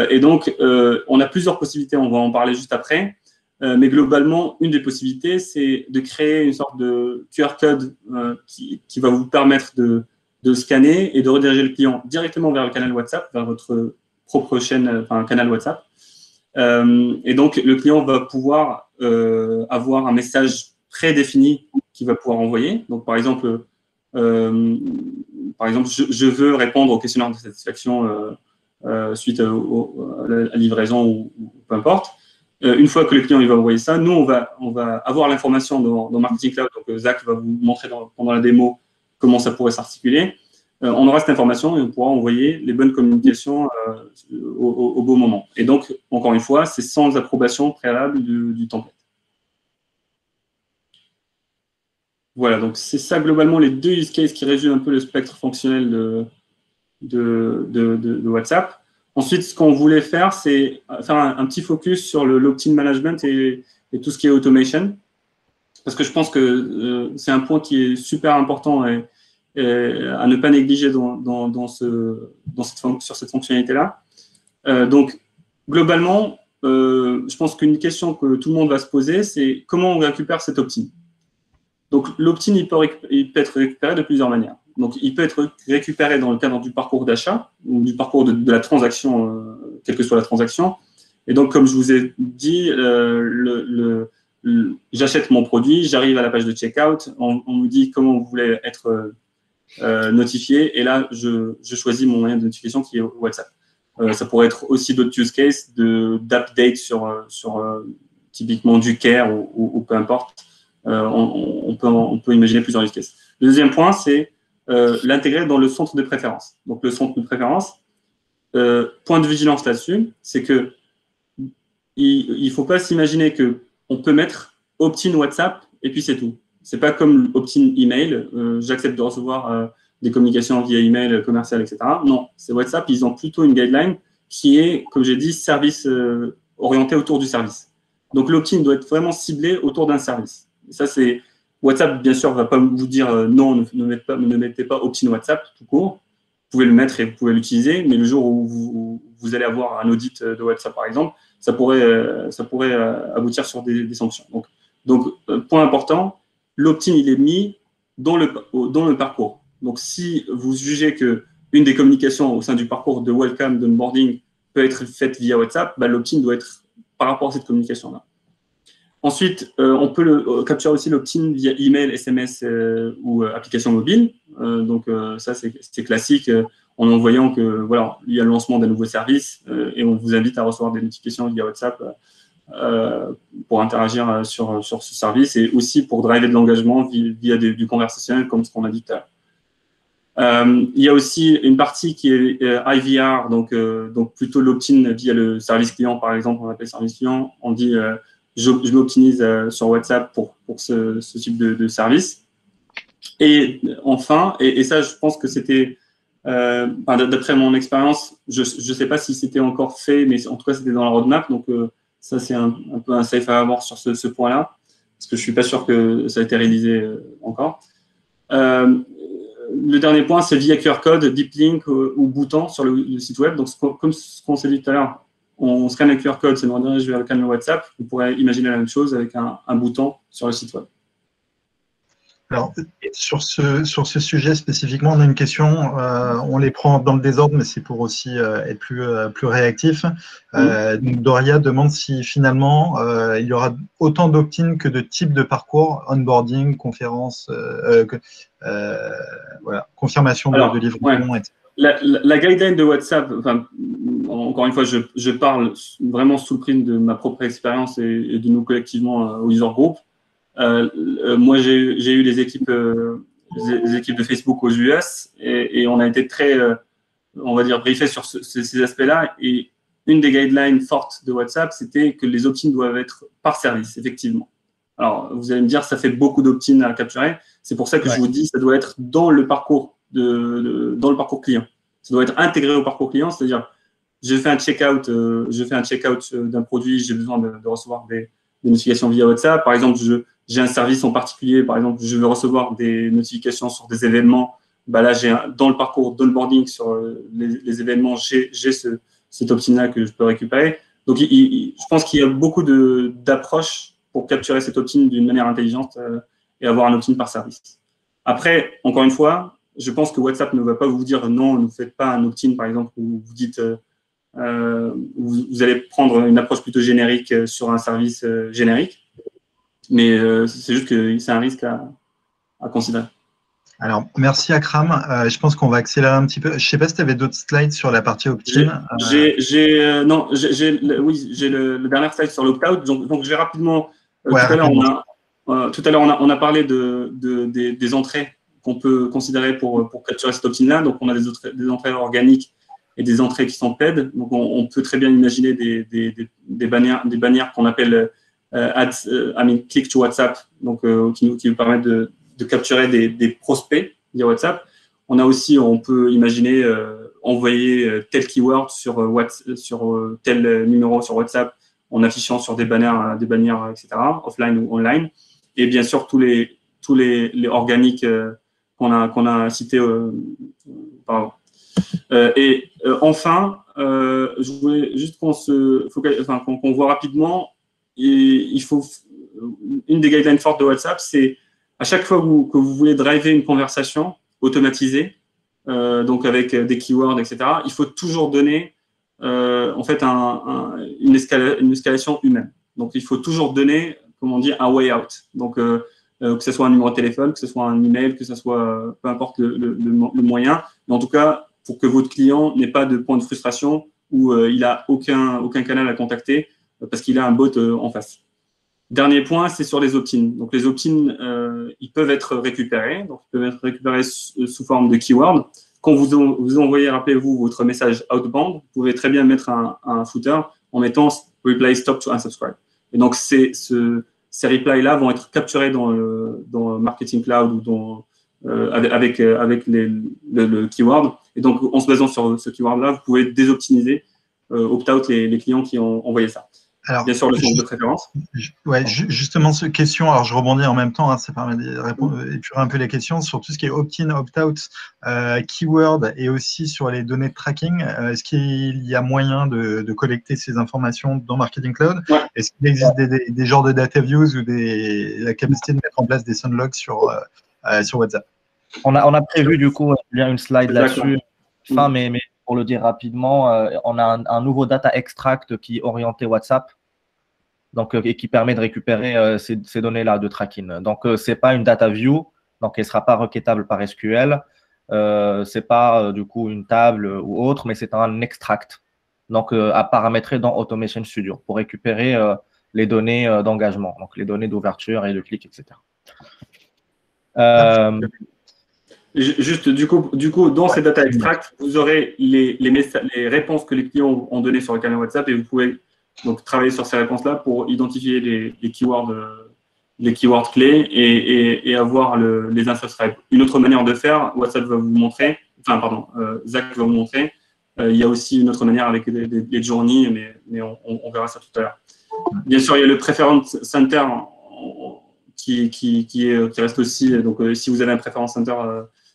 Et donc, on a plusieurs possibilités, on va en parler juste après. Mais globalement, une des possibilités, c'est de créer une sorte de QR code qui va vous permettre de scanner et de rediriger le client directement vers le canal WhatsApp, vers votre propre chaîne, enfin canal WhatsApp. Et donc, le client va pouvoir avoir un message prédéfini qu'il va pouvoir envoyer. Donc, par exemple, je veux répondre au questionnaire de satisfaction suite à la livraison ou peu importe. Une fois que le client il va envoyer ça, nous, on va avoir l'information dans Marketing Cloud. Donc, Zach va vous montrer pendant la démo comment ça pourrait s'articuler. On aura cette information et on pourra envoyer les bonnes communications au bon moment. Et donc, encore une fois, c'est sans approbation préalable du template. Voilà, donc c'est ça globalement les deux use cases qui résument un peu le spectre fonctionnel de WhatsApp. Ensuite, ce qu'on voulait faire, c'est faire un petit focus sur l'opt-in management et tout ce qui est automation. Parce que je pense que c'est un point qui est super important et à ne pas négliger sur cette fonctionnalité-là. Donc, globalement, je pense qu'une question que tout le monde va se poser, c'est comment on récupère cet opt-in. Donc, l'opt-in, il peut être récupéré de plusieurs manières. Donc, il peut être récupéré dans le cadre du parcours d'achat ou du parcours de la transaction, quelle que soit la transaction. Et donc, comme je vous ai dit, j'achète mon produit, j'arrive à la page de checkout, on me dit comment vous voulez être notifié, et là, je choisis mon moyen de notification qui est WhatsApp. Ça pourrait être aussi d'autres use cases d'update sur typiquement du care ou peu importe. On peut imaginer plusieurs use cases. Le deuxième point, c'est l'intégrer dans le centre de préférence. Donc, le centre de préférence, point de vigilance là-dessus, c'est que il ne faut pas s'imaginer qu'on peut mettre opt-in WhatsApp et puis c'est tout. Ce n'est pas comme opt-in email. J'accepte de recevoir des communications via email commercial, etc. Non, c'est WhatsApp. Ils ont plutôt une guideline qui est, comme j'ai dit, service orienté autour du service. Donc, l'opt-in doit être vraiment ciblé autour d'un service. Et ça, c'est WhatsApp, bien sûr, ne va pas vous dire non, ne mettez pas opt-in WhatsApp tout court. Vous pouvez le mettre et vous pouvez l'utiliser, mais le jour où vous allez avoir un audit de WhatsApp, par exemple, ça pourrait aboutir sur des sanctions. Donc, point important, l'opt-in, il est mis dans le parcours. Donc, si vous jugez qu'une des communications au sein du parcours de welcome, d'onboarding, peut être faite via WhatsApp, l'opt-in doit être par rapport à cette communication-là. Ensuite, on peut capturer aussi l'opt-in via email, SMS ou application mobile. Ça, c'est classique en envoyant que voilà, il y a le lancement d'un nouveau service et on vous invite à recevoir des notifications via WhatsApp pour interagir sur ce service et aussi pour driver de l'engagement via du conversationnel comme ce qu'on a dit tout à l'heure. Il y a aussi une partie qui est IVR, donc plutôt l'opt-in via le service client, par exemple, on appelle service client, on dit je m'optimise sur WhatsApp pour ce type de service. Et enfin, et ça, je pense que c'était, d'après mon expérience, je ne sais pas si c'était encore fait, mais en tout cas, c'était dans la roadmap. Donc, ça, c'est un peu un safe à avoir sur ce point-là, parce que je ne suis pas sûr que ça a été réalisé encore. Le dernier point, c'est via QR code, deep link ou bouton sur le site web. Donc, comme ce qu'on s'est dit tout à l'heure, on scanne un QR code, ça nous redirige vers le canal WhatsApp. On pourrait imaginer la même chose avec un bouton sur le site web. Alors, sur ce sujet spécifiquement, on a une question. On les prend dans le désordre, mais c'est pour aussi être plus réactif. Doria demande si finalement il y aura autant d'opt-in que de types de parcours, onboarding, conférence, voilà, confirmation de livraison, etc. La guideline de WhatsApp, encore une fois, je parle vraiment sous le prisme de ma propre expérience et de nous collectivement au user group. Moi, j'ai eu les équipes de Facebook aux US et on a été très, on va dire, briefé sur ces aspects-là. Et une des guidelines fortes de WhatsApp, c'était que les opt-in doivent être par service, effectivement. Alors, vous allez me dire, ça fait beaucoup d'opt-in à capturer. C'est pour ça que je vous dis, ça doit être dans le parcours dans le parcours client. Ça doit être intégré au parcours client, c'est-à-dire, je fais un check-out d'un produit, j'ai besoin de recevoir des notifications via WhatsApp. Par exemple, j'ai un service en particulier, par exemple, je veux recevoir des notifications sur des événements. Là, dans le parcours d'onboarding sur les événements, j'ai cet opt-in-là que je peux récupérer. Donc, je pense qu'il y a beaucoup d'approches pour capturer cet opt-in d'une manière intelligente et avoir un opt-in par service. Après, encore une fois, je pense que WhatsApp ne va pas vous dire non, ne faites pas un opt-in, par exemple, où vous dites vous allez prendre une approche plutôt générique sur un service générique. Mais c'est juste que c'est un risque à considérer. Alors, merci Akram. Je pense qu'on va accélérer un petit peu. Je ne sais pas si tu avais d'autres slides sur la partie opt-in. Oui, j'ai le dernier slide sur l'opt-out. Donc, je vais rapidement. Tout à l'heure, on a parlé des entrées qu'on peut considérer pour capturer cet opt-in-là. Donc, on a des entrées organiques et des entrées qui sont paid. Donc, on peut très bien imaginer des bannières qu'on appelle click to WhatsApp, donc qui nous permettent de capturer des prospects via WhatsApp. On peut imaginer envoyer tel keyword sur tel numéro sur WhatsApp en affichant sur des bannières, etc., offline ou online. Et bien sûr, tous les organiques qu'on a cités. Enfin, je voulais juste qu'on voit rapidement. Il faut une des guidelines fortes de WhatsApp, c'est à chaque fois que vous voulez driver une conversation automatisée, donc avec des keywords, etc., il faut toujours donner en fait une escalation humaine. Donc, il faut toujours donner, comme on dit, un way out. Donc, que ce soit un numéro de téléphone, que ce soit un email, que ce soit peu importe le moyen, mais en tout cas, pour que votre client n'ait pas de point de frustration où il n'a aucun canal à contacter parce qu'il a un bot en face. Dernier point, c'est sur les opt-in. Donc, les opt-in, ils peuvent être récupérés. Donc, ils peuvent être récupérés sous forme de keyword. Quand vous envoyez, rappelez-vous, votre message outbound, vous pouvez très bien mettre un footer en mettant « reply stop to unsubscribe ». Et donc, ces replies-là vont être capturés dans le Marketing Cloud ou avec le keyword. Et donc, en se basant sur ce keyword-là, vous pouvez désoptimiser, opt-out les clients qui ont envoyé ça. Alors, bien sûr, le centre de préférence. Ouais, justement, cette question, alors je rebondis en même temps, hein, ça permet d'épurer un peu les questions sur tout ce qui est opt-in, opt-out, keyword et aussi sur les données de tracking. Est-ce qu'il y a moyen de collecter ces informations dans Marketing Cloud? Ouais. Est-ce qu'il existe des genres de data views ou la capacité de mettre en place des sunlogs sur WhatsApp? On a prévu du coup une slide là-dessus, mais pour le dire rapidement, on a un nouveau data extract qui est orienté WhatsApp, donc, et qui permet de récupérer ces données-là de tracking. Donc, ce n'est pas une data view, donc elle ne sera pas requêtable par SQL. Ce n'est pas du coup une table ou autre, mais c'est un extract, donc à paramétrer dans Automation Studio pour récupérer les données d'engagement, donc les données d'ouverture et de clic, etc. Juste, du coup, dans ces data extracts, vous aurez les réponses que les clients ont données sur le canal WhatsApp et vous pouvez donc travailler sur ces réponses-là pour identifier les keywords clés et avoir les unsubscribe. Une autre manière de faire, WhatsApp va vous montrer, enfin, pardon, Zach va vous montrer. Il y a aussi une autre manière avec les journeys, mais on verra ça tout à l'heure. Bien sûr, il y a le Preference Center qui reste aussi. Donc, si vous avez un Preference Center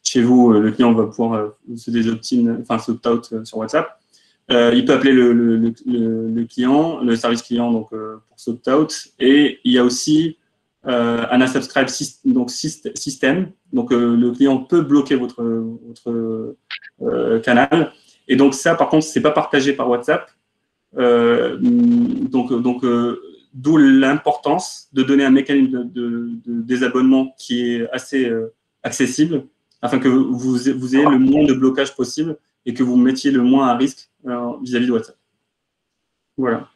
chez vous, le client va pouvoir se désopt-in, enfin s'opt-out sur WhatsApp. Il peut appeler le client, le service client donc, pour s'opt-out. Et il y a aussi un unsubscribe système. Donc, le client peut bloquer votre canal. Et donc, ça, par contre, ce n'est pas partagé par WhatsApp. D'où l'importance de donner un mécanisme de désabonnement qui est assez accessible afin que vous ayez le moins de blocage possible et que vous mettiez le moins à risque vis-à-vis de WhatsApp. Voilà.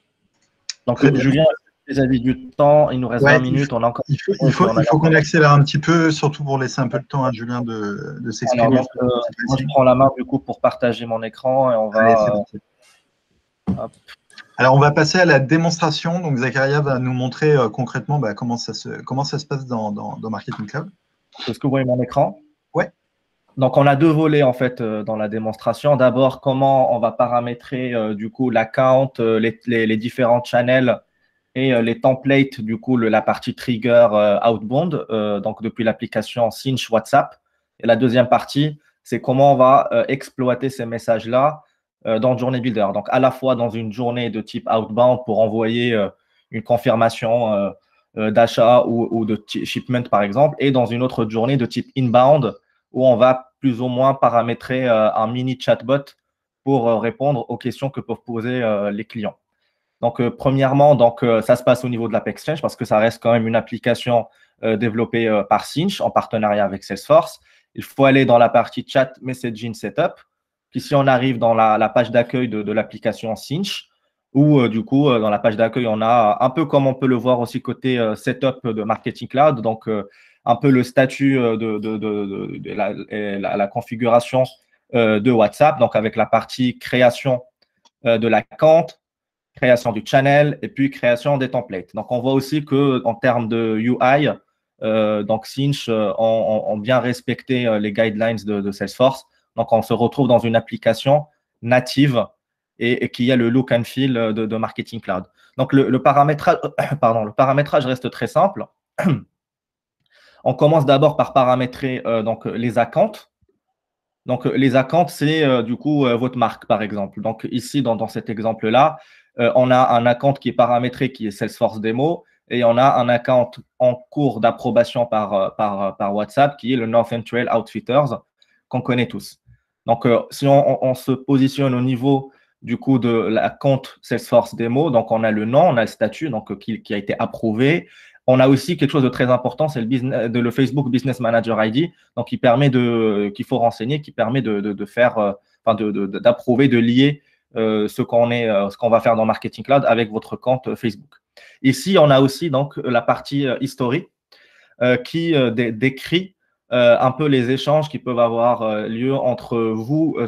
Donc, Julien, vis-à-vis du temps, il nous reste 20 minutes. On a encore... Il faut qu'on accélère un petit peu, surtout pour laisser un peu de temps à Julien de s'exprimer. Moi, je prends la main du coup pour partager mon écran et on va... Alors, on va passer à la démonstration. Donc, Zacharia va nous montrer concrètement comment ça se passe dans Marketing Cloud. Est-ce que vous voyez mon écran? Oui. Donc, on a deux volets en fait dans la démonstration. D'abord, comment on va paramétrer du coup l'account, les différents channels et les templates, du coup, la partie trigger outbound, donc depuis l'application Cinch WhatsApp. Et la deuxième partie, c'est comment on va exploiter ces messages-là dans Journey Builder. Donc, à la fois dans une journée de type outbound pour envoyer une confirmation d'achat ou de shipment, par exemple, et dans une autre journée de type inbound où on va plus ou moins paramétrer un mini chatbot pour répondre aux questions que peuvent poser les clients. Donc, premièrement, ça se passe au niveau de l'App Exchange parce que ça reste quand même une application développée par Cinch en partenariat avec Salesforce. Il faut aller dans la partie Chat Messaging Setup. Ici, on arrive dans la page d'accueil de l'application Cinch où, du coup, dans la page d'accueil, on a un peu comme on peut le voir aussi côté Setup de Marketing Cloud, donc un peu le statut de la configuration de WhatsApp, donc avec la partie création de la compte, création du channel et puis création des templates. Donc, on voit aussi qu'en termes de UI, donc Cinch ont bien respecté les guidelines de Salesforce. Donc, on se retrouve dans une application native et qui a le look and feel de Marketing Cloud. Donc, le paramétrage reste très simple. On commence d'abord par paramétrer donc, les accounts. Donc, les accounts, c'est du coup votre marque, par exemple. Donc, ici, dans cet exemple-là, on a un account qui est paramétré, qui est Salesforce Demo, et on a un account en cours d'approbation par WhatsApp, qui est le Northern Trail Outfitters, qu'on connaît tous. Donc, si on se positionne au niveau du coup de la compte Salesforce Demo, donc on a le nom, on a le statut donc, qui a été approuvé. On a aussi quelque chose de très important, c'est le Facebook Business Manager ID, donc qu'il faut renseigner, qui permet de faire, d'approuver, de lier ce qu'on va faire dans Marketing Cloud avec votre compte Facebook. Ici, on a aussi donc la partie historique qui décrit un peu les échanges qui peuvent avoir lieu entre vous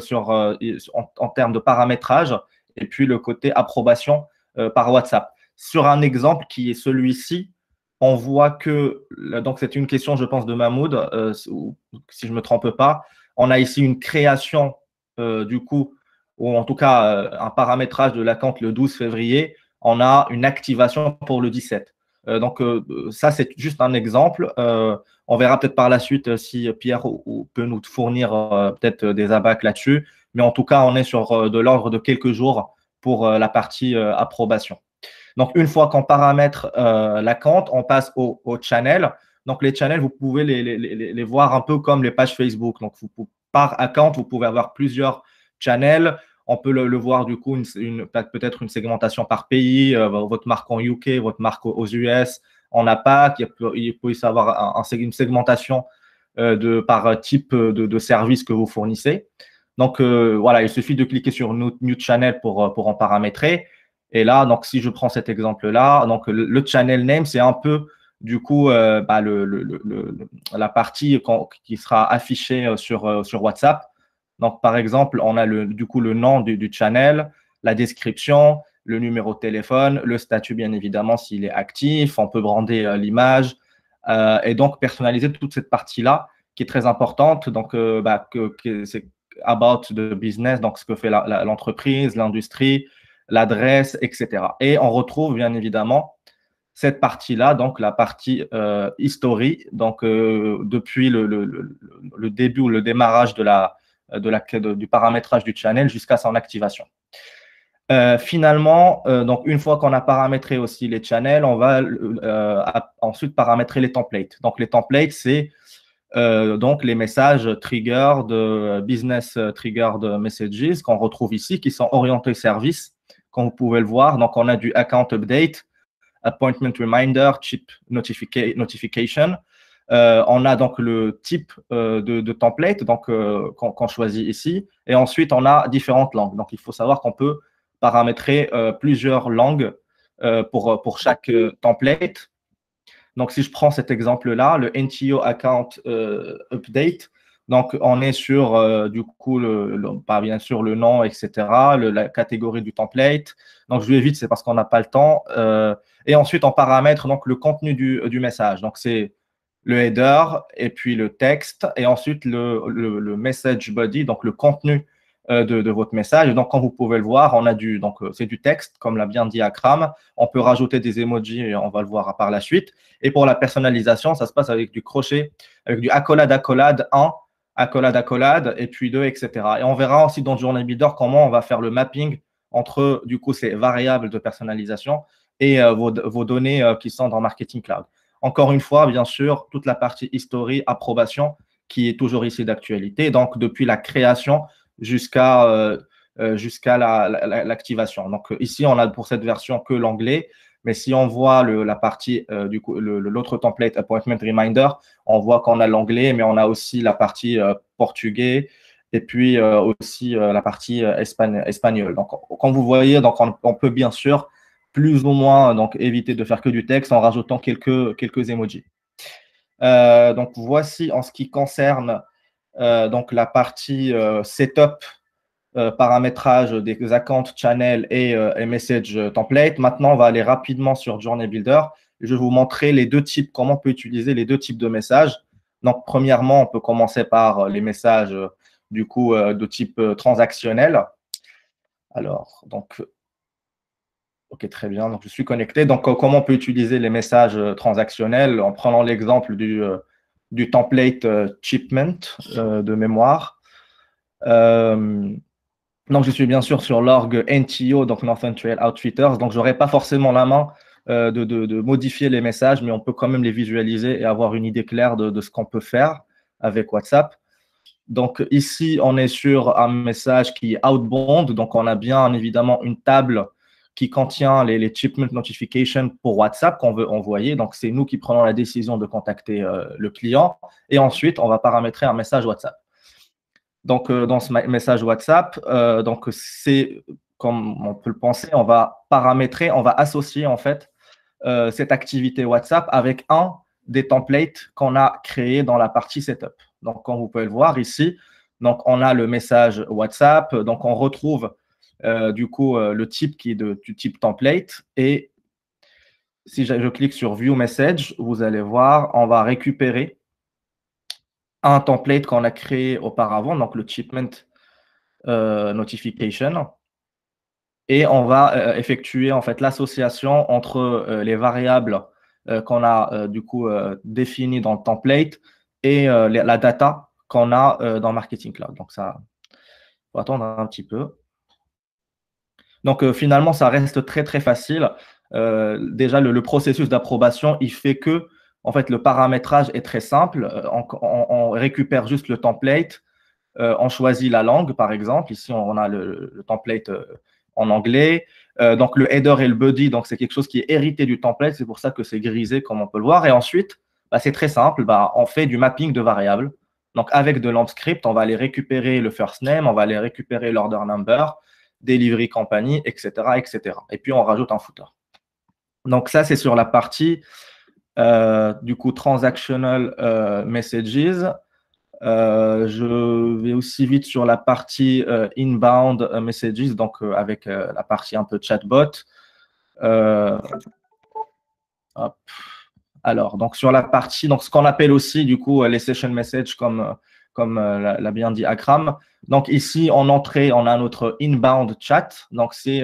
en termes de paramétrage et puis le côté approbation par WhatsApp. Sur un exemple qui est celui-ci, on voit que, donc c'est une question, je pense, de Mahmoud, si je ne me trompe pas. On a ici une création, du coup, ou en tout cas un paramétrage de l'account le 12 février. on a une activation pour le 17. Donc, ça, c'est juste un exemple. On verra peut-être par la suite si Pierre peut nous fournir peut-être des abacs là-dessus. Mais en tout cas, on est sur de l'ordre de quelques jours pour la partie approbation. Donc, une fois qu'on paramètre la compte, on passe au channel. Donc, les channels, vous pouvez les voir un peu comme les pages Facebook. Donc, par account, vous pouvez avoir plusieurs channels. On peut le voir du coup, peut-être une segmentation par pays, votre marque en UK, votre marque aux US, en APAC. Il peut y avoir une segmentation par type de service que vous fournissez. Donc, voilà, il suffit de cliquer sur New Channel pour en paramétrer. Et là, donc, si je prends cet exemple-là, donc le channel name, c'est un peu du coup la partie qui sera affichée sur WhatsApp. Donc, par exemple, on a du coup le nom du channel, la description, le numéro de téléphone, le statut, bien évidemment, s'il est actif. On peut brander l'image et donc personnaliser toute cette partie-là qui est très importante. Donc, c'est about the business, donc ce que fait l'entreprise, l'industrie, l'adresse, etc. Et on retrouve, bien évidemment, cette partie-là, donc la partie history, donc depuis le début ou le démarrage du paramétrage du channel jusqu'à son activation. Finalement, donc une fois qu'on a paramétré aussi les channels, on va ensuite paramétrer les templates. Donc les templates, c'est donc les messages triggered, business triggered messages qu'on retrouve ici, qui sont orientés service, comme vous pouvez le voir. Donc on a du account update, appointment reminder, chip notification. On a donc le type de template qu'on choisit ici. Et ensuite, on a différentes langues. Donc, il faut savoir qu'on peut paramétrer plusieurs langues pour chaque template. Donc, si je prends cet exemple-là, le NTO Account Update, donc on est sur, du coup, bien sûr, le nom, etc., la catégorie du template. Donc, je lui évite, c'est parce qu'on n'a pas le temps. Et ensuite, on paramètre donc, le contenu du message. Donc, c'est le header et puis le texte et ensuite le message body, donc le contenu de votre message. Et donc, comme vous pouvez le voir, on a c'est du texte, comme l'a bien dit Akram. On peut rajouter des emojis et on va le voir par la suite. Et pour la personnalisation, ça se passe avec du crochet, avec du accolade, 1, accolade, et puis 2, etc. Et on verra aussi dans Journey Builder comment on va faire le mapping entre, du coup, ces variables de personnalisation et vos données qui sont dans Marketing Cloud. Encore une fois, bien sûr, toute la partie history, approbation, qui est toujours ici d'actualité. Donc, depuis la création jusqu'à l'activation. Donc, ici, on a pour cette version que l'anglais. Mais si on voit la partie, du coup, l'autre template, Appointment Reminder, on voit qu'on a l'anglais, mais on a aussi la partie portugais et puis aussi la partie espagnol. Donc, comme vous voyez, donc on peut bien sûr plus ou moins donc, éviter de faire que du texte en rajoutant quelques emojis. Donc, voici en ce qui concerne donc, la partie setup, paramétrage des accounts, channel et message template. Maintenant, on va aller rapidement sur Journey Builder. Je vais vous montrer les deux types, comment on peut utiliser les deux types de messages. Donc, premièrement, on peut commencer par les messages du coup de type transactionnel. Alors, donc, OK, très bien. Donc, je suis connecté. Donc, comment on peut utiliser les messages transactionnels en prenant l'exemple du template shipment de mémoire. Donc, je suis bien sûr sur l'org NTO, donc Northern Trail Outfitters. Donc, je n'aurai pas forcément la main de modifier les messages, mais on peut quand même les visualiser et avoir une idée claire de ce qu'on peut faire avec WhatsApp. Donc, ici, on est sur un message qui est outbound. Donc, on a bien évidemment une table qui contient les shipment notifications pour WhatsApp qu'on veut envoyer. Donc, c'est nous qui prenons la décision de contacter le client. Et ensuite, on va paramétrer un message WhatsApp. Donc, dans ce message WhatsApp, donc c'est comme on peut le penser, on va paramétrer, on va associer en fait cette activité WhatsApp avec un des templates qu'on a créé dans la partie setup. Donc, comme vous pouvez le voir ici, donc on a le message WhatsApp, donc on retrouve du coup le type qui est du type template. Et si je clique sur View Message, vous allez voir, on va récupérer un template qu'on a créé auparavant, donc le shipment notification. et on va effectuer en fait l'association entre les variables qu'on a du coup définies dans le template et la data qu'on a dans Marketing Cloud. Donc ça, faut attendre un petit peu. Donc finalement, ça reste très très facile. Déjà, le processus d'approbation, il fait que en fait, le paramétrage est très simple. On récupère juste le template, on choisit la langue, par exemple. Ici, on a le template en anglais. Donc, le header et le body, donc c'est quelque chose qui est hérité du template. C'est pour ça que c'est grisé, comme on peut le voir. Et ensuite, c'est très simple. On fait du mapping de variables. Donc, avec de l'AMP script, on va aller récupérer le first name, on va aller récupérer l'order number, delivery company, etc., etc. Et puis, on rajoute un footer. Donc, ça, c'est sur la partie, du coup, transactional messages. Je vais aussi vite sur la partie inbound messages, donc avec la partie un peu chatbot. Hop. Alors, donc sur la partie, donc ce qu'on appelle aussi du coup les session messages, comme l'a bien dit Akram. Donc ici, en entrée, on a notre inbound chat. Donc c'est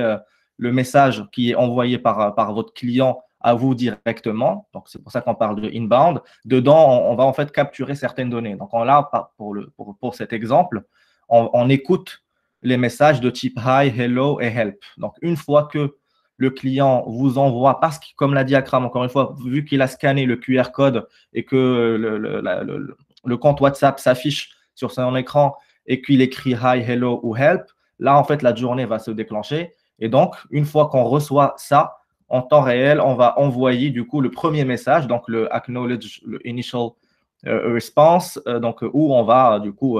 le message qui est envoyé par votre client à vous directement. Donc c'est pour ça qu'on parle de inbound. Dedans, on va en fait capturer certaines données. Donc là, pour cet exemple, on écoute les messages de type hi, hello et help. Donc une fois que le client vous envoie, parce que, comme l'a dit Akram, encore une fois, vu qu'il a scanné le QR code et que le compte WhatsApp s'affiche sur son écran et qu'il écrit hi, hello ou help, là, en fait, la journée va se déclencher. Et donc, une fois qu'on reçoit ça, en temps réel, on va envoyer du coup le premier message, donc le acknowledge, le initial response, donc où on va du coup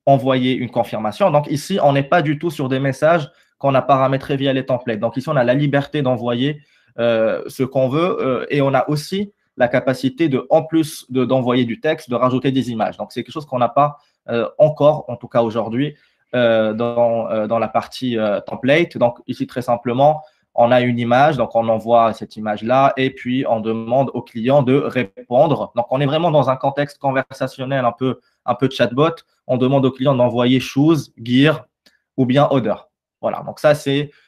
envoyer une confirmation. Donc ici, on n'est pas du tout sur des messages qu'on a paramétré via les templates. Donc ici, on a la liberté d'envoyer ce qu'on veut et on a aussi la capacité de, en plus d'envoyer du texte, de rajouter des images. Donc c'est quelque chose qu'on n'a pas encore, en tout cas aujourd'hui, dans la partie template. Donc ici, très simplement, on a une image, donc on envoie cette image-là et puis on demande au client de répondre. Donc on est vraiment dans un contexte conversationnel un peu chatbot. On demande au client d'envoyer shoes, gear ou bien order. Voilà, donc ça,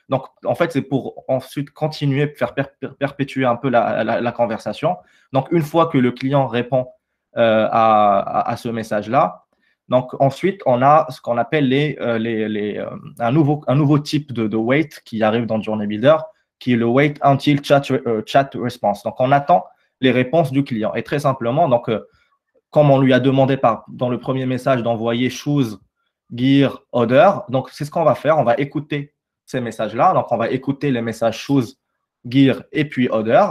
donc en fait, c'est pour ensuite continuer, faire perpétuer un peu la conversation. Donc, une fois que le client répond à ce message-là, donc ensuite, on a ce qu'on appelle un nouveau type de wait qui arrive dans Journey Builder, qui est le wait until chat response. Donc, on attend les réponses du client. Et très simplement, donc, comme on lui a demandé dans le premier message d'envoyer shoes, gear, order. Donc, c'est ce qu'on va faire. On va écouter ces messages-là. Donc, on va écouter les messages shoes, gear et puis order.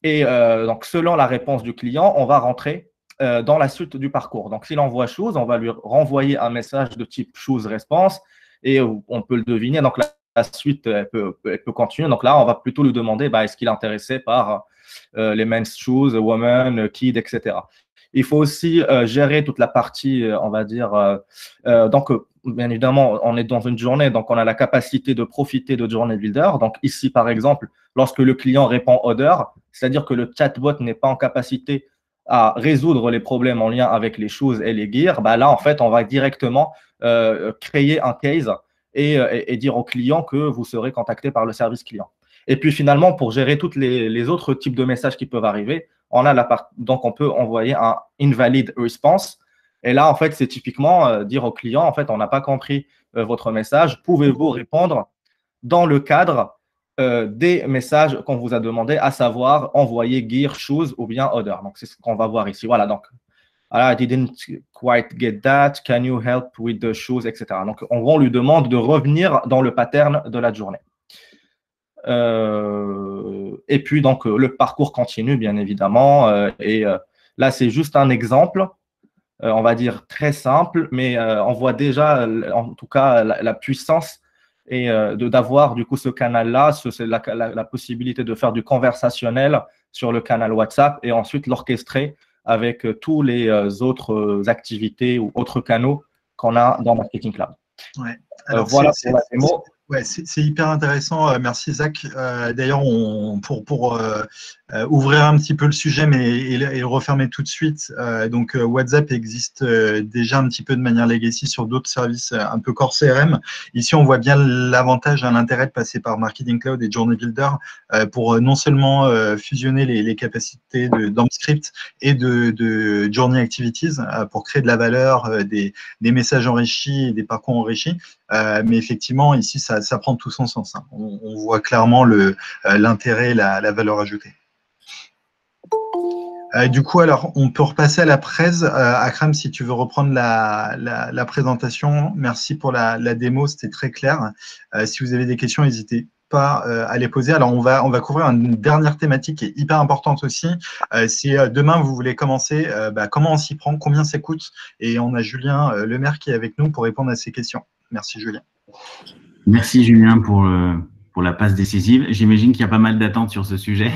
Et donc, selon la réponse du client, on va rentrer dans la suite du parcours. Donc, s'il envoie shoes, on va lui renvoyer un message de type shoes response et on peut le deviner. Donc, la suite elle peut continuer. Donc, là, on va plutôt lui demander est-ce qu'il est intéressé par les men's shoes, women, kids, etc. Il faut aussi gérer toute la partie, on va dire, donc, bien évidemment, on est dans une journée, donc on a la capacité de profiter de Journey Builder. Donc, ici, par exemple, lorsque le client répond order, c'est-à-dire que le chatbot n'est pas en capacité à résoudre les problèmes en lien avec les choses et les gears, là, en fait, on va directement créer un case et dire au client que vous serez contacté par le service client. Et puis, finalement, pour gérer tous les autres types de messages qui peuvent arriver, donc on peut envoyer un invalid response. Et là, en fait, c'est typiquement dire au client, en fait, on n'a pas compris votre message. Pouvez-vous répondre dans le cadre des messages qu'on vous a demandé, à savoir envoyer gear, shoes ou bien order. Donc, c'est ce qu'on va voir ici. Voilà, donc, I didn't quite get that. Can you help with the shoes, etc. Donc, on lui demande de revenir dans le pattern de la journée. Et puis, donc, le parcours continue, bien évidemment. Là, c'est juste un exemple, on va dire très simple, mais on voit déjà, en tout cas, la puissance et d'avoir, du coup, ce canal-là, c'est la possibilité de faire du conversationnel sur le canal WhatsApp et ensuite l'orchestrer avec tous les autres activités ou autres canaux qu'on a dans Marketing Cloud. Ouais. Alors, voilà pour la démo. Ouais, c'est hyper intéressant. Merci Zach. D'ailleurs, pour ouvrir un petit peu le sujet, et le refermer tout de suite. Donc, WhatsApp existe déjà un petit peu de manière legacy sur d'autres services un peu core CRM. Ici, on voit bien l'avantage, l'intérêt de passer par Marketing Cloud et Journey Builder pour non seulement fusionner les capacités d'AmpScript et de Journey Activities pour créer de la valeur, des messages enrichis et des parcours enrichis. Mais effectivement, ici, ça prend tout son sens. Hein. On voit clairement l'intérêt, la valeur ajoutée. Du coup, alors, on peut repasser à la presse. Akram, si tu veux reprendre la présentation. Merci pour la démo, c'était très clair. Si vous avez des questions, n'hésitez pas à les poser. Alors, on va couvrir une dernière thématique qui est hyper importante aussi. Si demain, vous voulez commencer, comment on s'y prend, combien ça coûte? Et on a Julien Lemaire qui est avec nous pour répondre à ces questions. Merci, Julien. Merci, Julien, pour la passe décisive. J'imagine qu'il y a pas mal d'attentes sur ce sujet.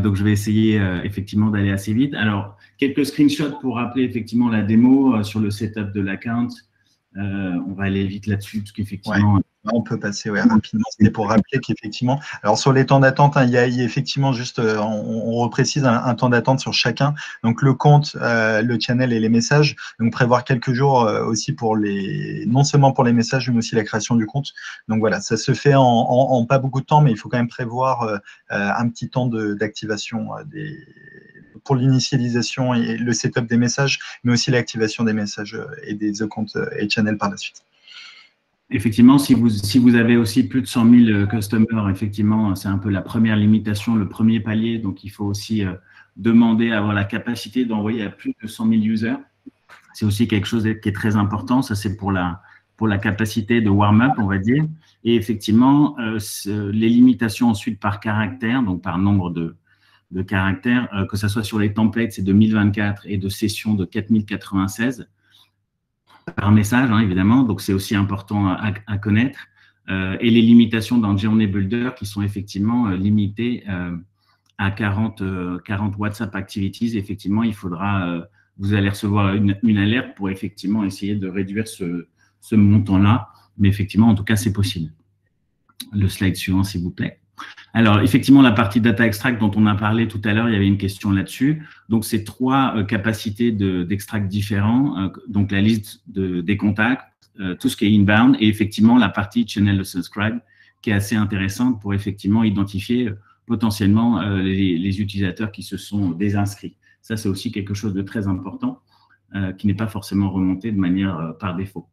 Donc, je vais essayer effectivement d'aller assez vite. Alors, quelques screenshots pour rappeler effectivement la démo sur le setup de l'account. On va aller vite là-dessus parce qu'effectivement… Ouais. On peut passer rapidement. C'était pour rappeler qu'effectivement… Alors, sur les temps d'attente, il y a effectivement juste… on reprécise un temps d'attente sur chacun. Donc, le compte, le channel et les messages. Donc, prévoir quelques jours aussi pour non seulement pour les messages, mais aussi la création du compte. Donc, voilà, ça se fait en pas beaucoup de temps, mais il faut quand même prévoir un petit temps d'activation pour l'initialisation et le setup des messages, mais aussi l'activation des messages et des comptes et channels par la suite. Effectivement, si vous avez aussi plus de 100 000 customers, effectivement, c'est un peu la première limitation, le premier palier. Donc, il faut aussi demander à avoir la capacité d'envoyer à plus de 100 000 users. C'est aussi quelque chose qui est très important. Ça, c'est pour la capacité de warm-up, on va dire. Et effectivement, les limitations ensuite par caractère, donc par nombre de caractères, que ce soit sur les templates, c'est de 1024 et de sessions de 4096. Par message, hein, évidemment, donc c'est aussi important à connaître. Et les limitations dans Journey Builder qui sont effectivement limitées à 40 WhatsApp Activities. Effectivement, il faudra, vous allez recevoir une alerte pour effectivement essayer de réduire ce montant-là. Mais effectivement, en tout cas, c'est possible. Le slide suivant, s'il vous plaît. Alors, effectivement, la partie data extract dont on a parlé tout à l'heure, il y avait une question là-dessus. Donc, c'est 3 capacités d'extract différents. Donc, la liste des contacts, tout ce qui est inbound et effectivement la partie channel subscribe qui est assez intéressante pour effectivement identifier potentiellement les utilisateurs qui se sont désinscrits. Ça, c'est aussi quelque chose de très important qui n'est pas forcément remonté de manière par défaut.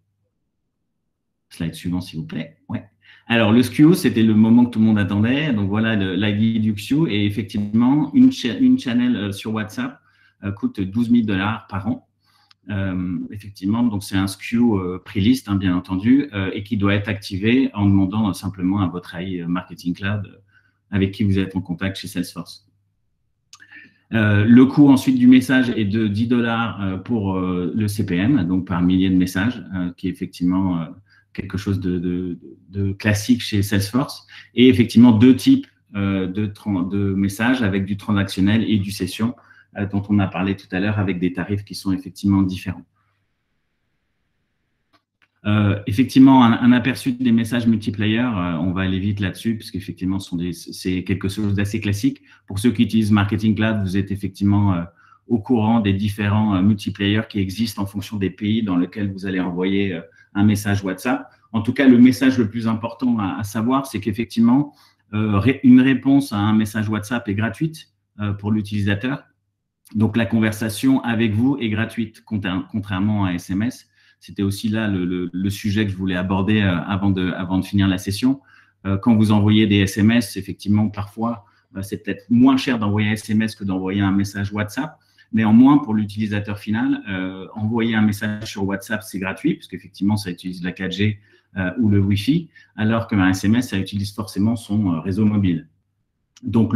Slide suivant, s'il vous plaît. Ouais. Alors, le SKU, c'était le moment que tout le monde attendait. Donc, voilà l'ID du SKU. Et effectivement, une channel sur WhatsApp coûte 12 000 $ par an. Effectivement, donc c'est un SKU prix list, hein, bien entendu, et qui doit être activé en demandant simplement à votre AI Marketing Cloud avec qui vous êtes en contact chez Salesforce. Le coût ensuite du message est de 10 $ pour le CPM, donc par millier de messages, qui est effectivement… quelque chose de classique chez Salesforce. Et effectivement, 2 types de messages avec du transactionnel et du session dont on a parlé tout à l'heure avec des tarifs qui sont effectivement différents. Effectivement, un aperçu des messages multiplayer, on va aller vite là-dessus parce qu'effectivement, c'est quelque chose d'assez classique. Pour ceux qui utilisent Marketing Cloud, vous êtes effectivement au courant des différents multiplayer qui existent en fonction des pays dans lesquels vous allez envoyer un message WhatsApp. En tout cas, le message le plus important à savoir, c'est qu'effectivement, une réponse à un message WhatsApp est gratuite pour l'utilisateur. Donc, la conversation avec vous est gratuite, contrairement à SMS. C'était aussi là le sujet que je voulais aborder avant de finir la session. Quand vous envoyez des SMS, effectivement, parfois, c'est peut-être moins cher d'envoyer un SMS que d'envoyer un message WhatsApp. Néanmoins, pour l'utilisateur final, envoyer un message sur WhatsApp, c'est gratuit, parce qu'effectivement, ça utilise la 4G ou le Wi-Fi, alors qu'un SMS, ça utilise forcément son réseau mobile. Donc,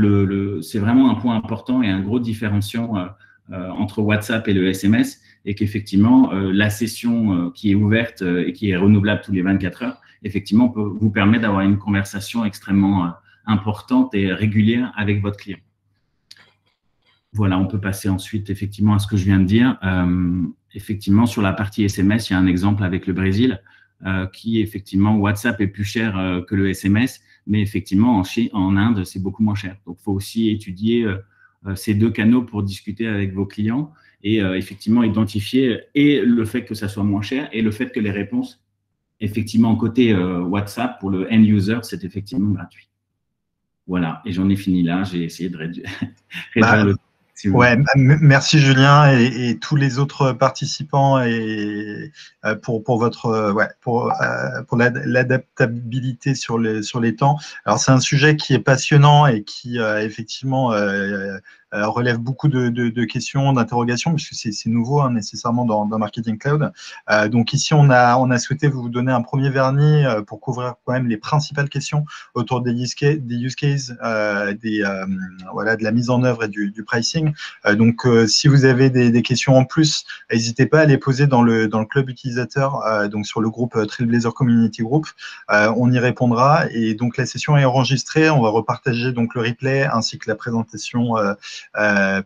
c'est vraiment un point important et un gros différenciant entre WhatsApp et le SMS, et qu'effectivement, la session qui est ouverte et qui est renouvelable tous les 24 heures, effectivement, peut vous permettre d'avoir une conversation extrêmement importante et régulière avec votre client. Voilà, on peut passer ensuite effectivement à ce que je viens de dire. Effectivement, sur la partie SMS, il y a un exemple avec le Brésil. qui effectivement, WhatsApp est plus cher que le SMS, mais effectivement, en Inde, c'est beaucoup moins cher. Donc, il faut aussi étudier ces deux canaux pour discuter avec vos clients et effectivement identifier et le fait que ça soit moins cher et le fait que les réponses, effectivement, côté WhatsApp, pour le end user, c'est effectivement gratuit. Voilà, et j'en ai fini là, j'ai essayé de réduire le temps. Ouais, merci Julien et tous les autres participants et pour votre pour l'adaptabilité sur les temps. Alors c'est un sujet qui est passionnant et qui effectivement relève beaucoup de questions, d'interrogations, puisque c'est nouveau nécessairement dans Marketing Cloud. Donc ici on a souhaité vous donner un premier vernis pour couvrir quand même les principales questions autour des use cases, voilà, de la mise en œuvre et du pricing. Donc, si vous avez des questions en plus, n'hésitez pas à les poser dans le club utilisateur, donc sur le groupe Trailblazer Community Group. On y répondra. Et donc, la session est enregistrée. On va repartager donc le replay ainsi que la présentation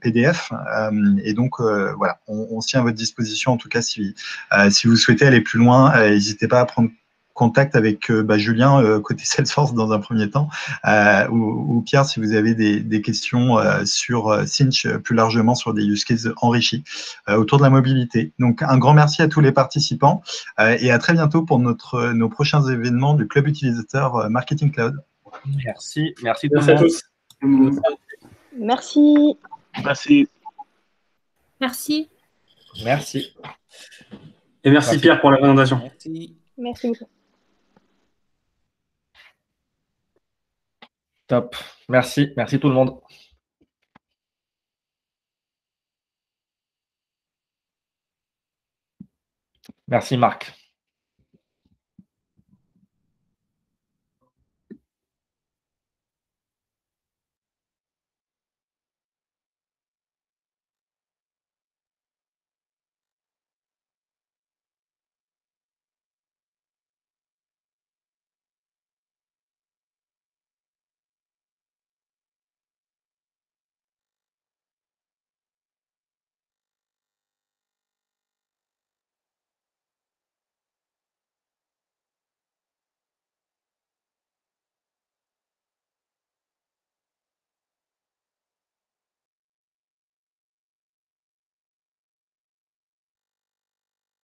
PDF. Et donc, voilà, on se tient à votre disposition. En tout cas, si vous souhaitez aller plus loin, n'hésitez pas à prendre contact avec Julien côté Salesforce dans un premier temps, ou Pierre si vous avez des questions sur Cinch plus largement sur des use cases enrichis autour de la mobilité. Donc un grand merci à tous les participants et à très bientôt pour nos prochains événements du Club Utilisateur Marketing Cloud. Merci tout Merci le à monde. tous. Merci. Merci. Merci. Merci. Et merci Pierre pour la présentation. Merci. Merci beaucoup. Top. Merci tout le monde. Merci Marc.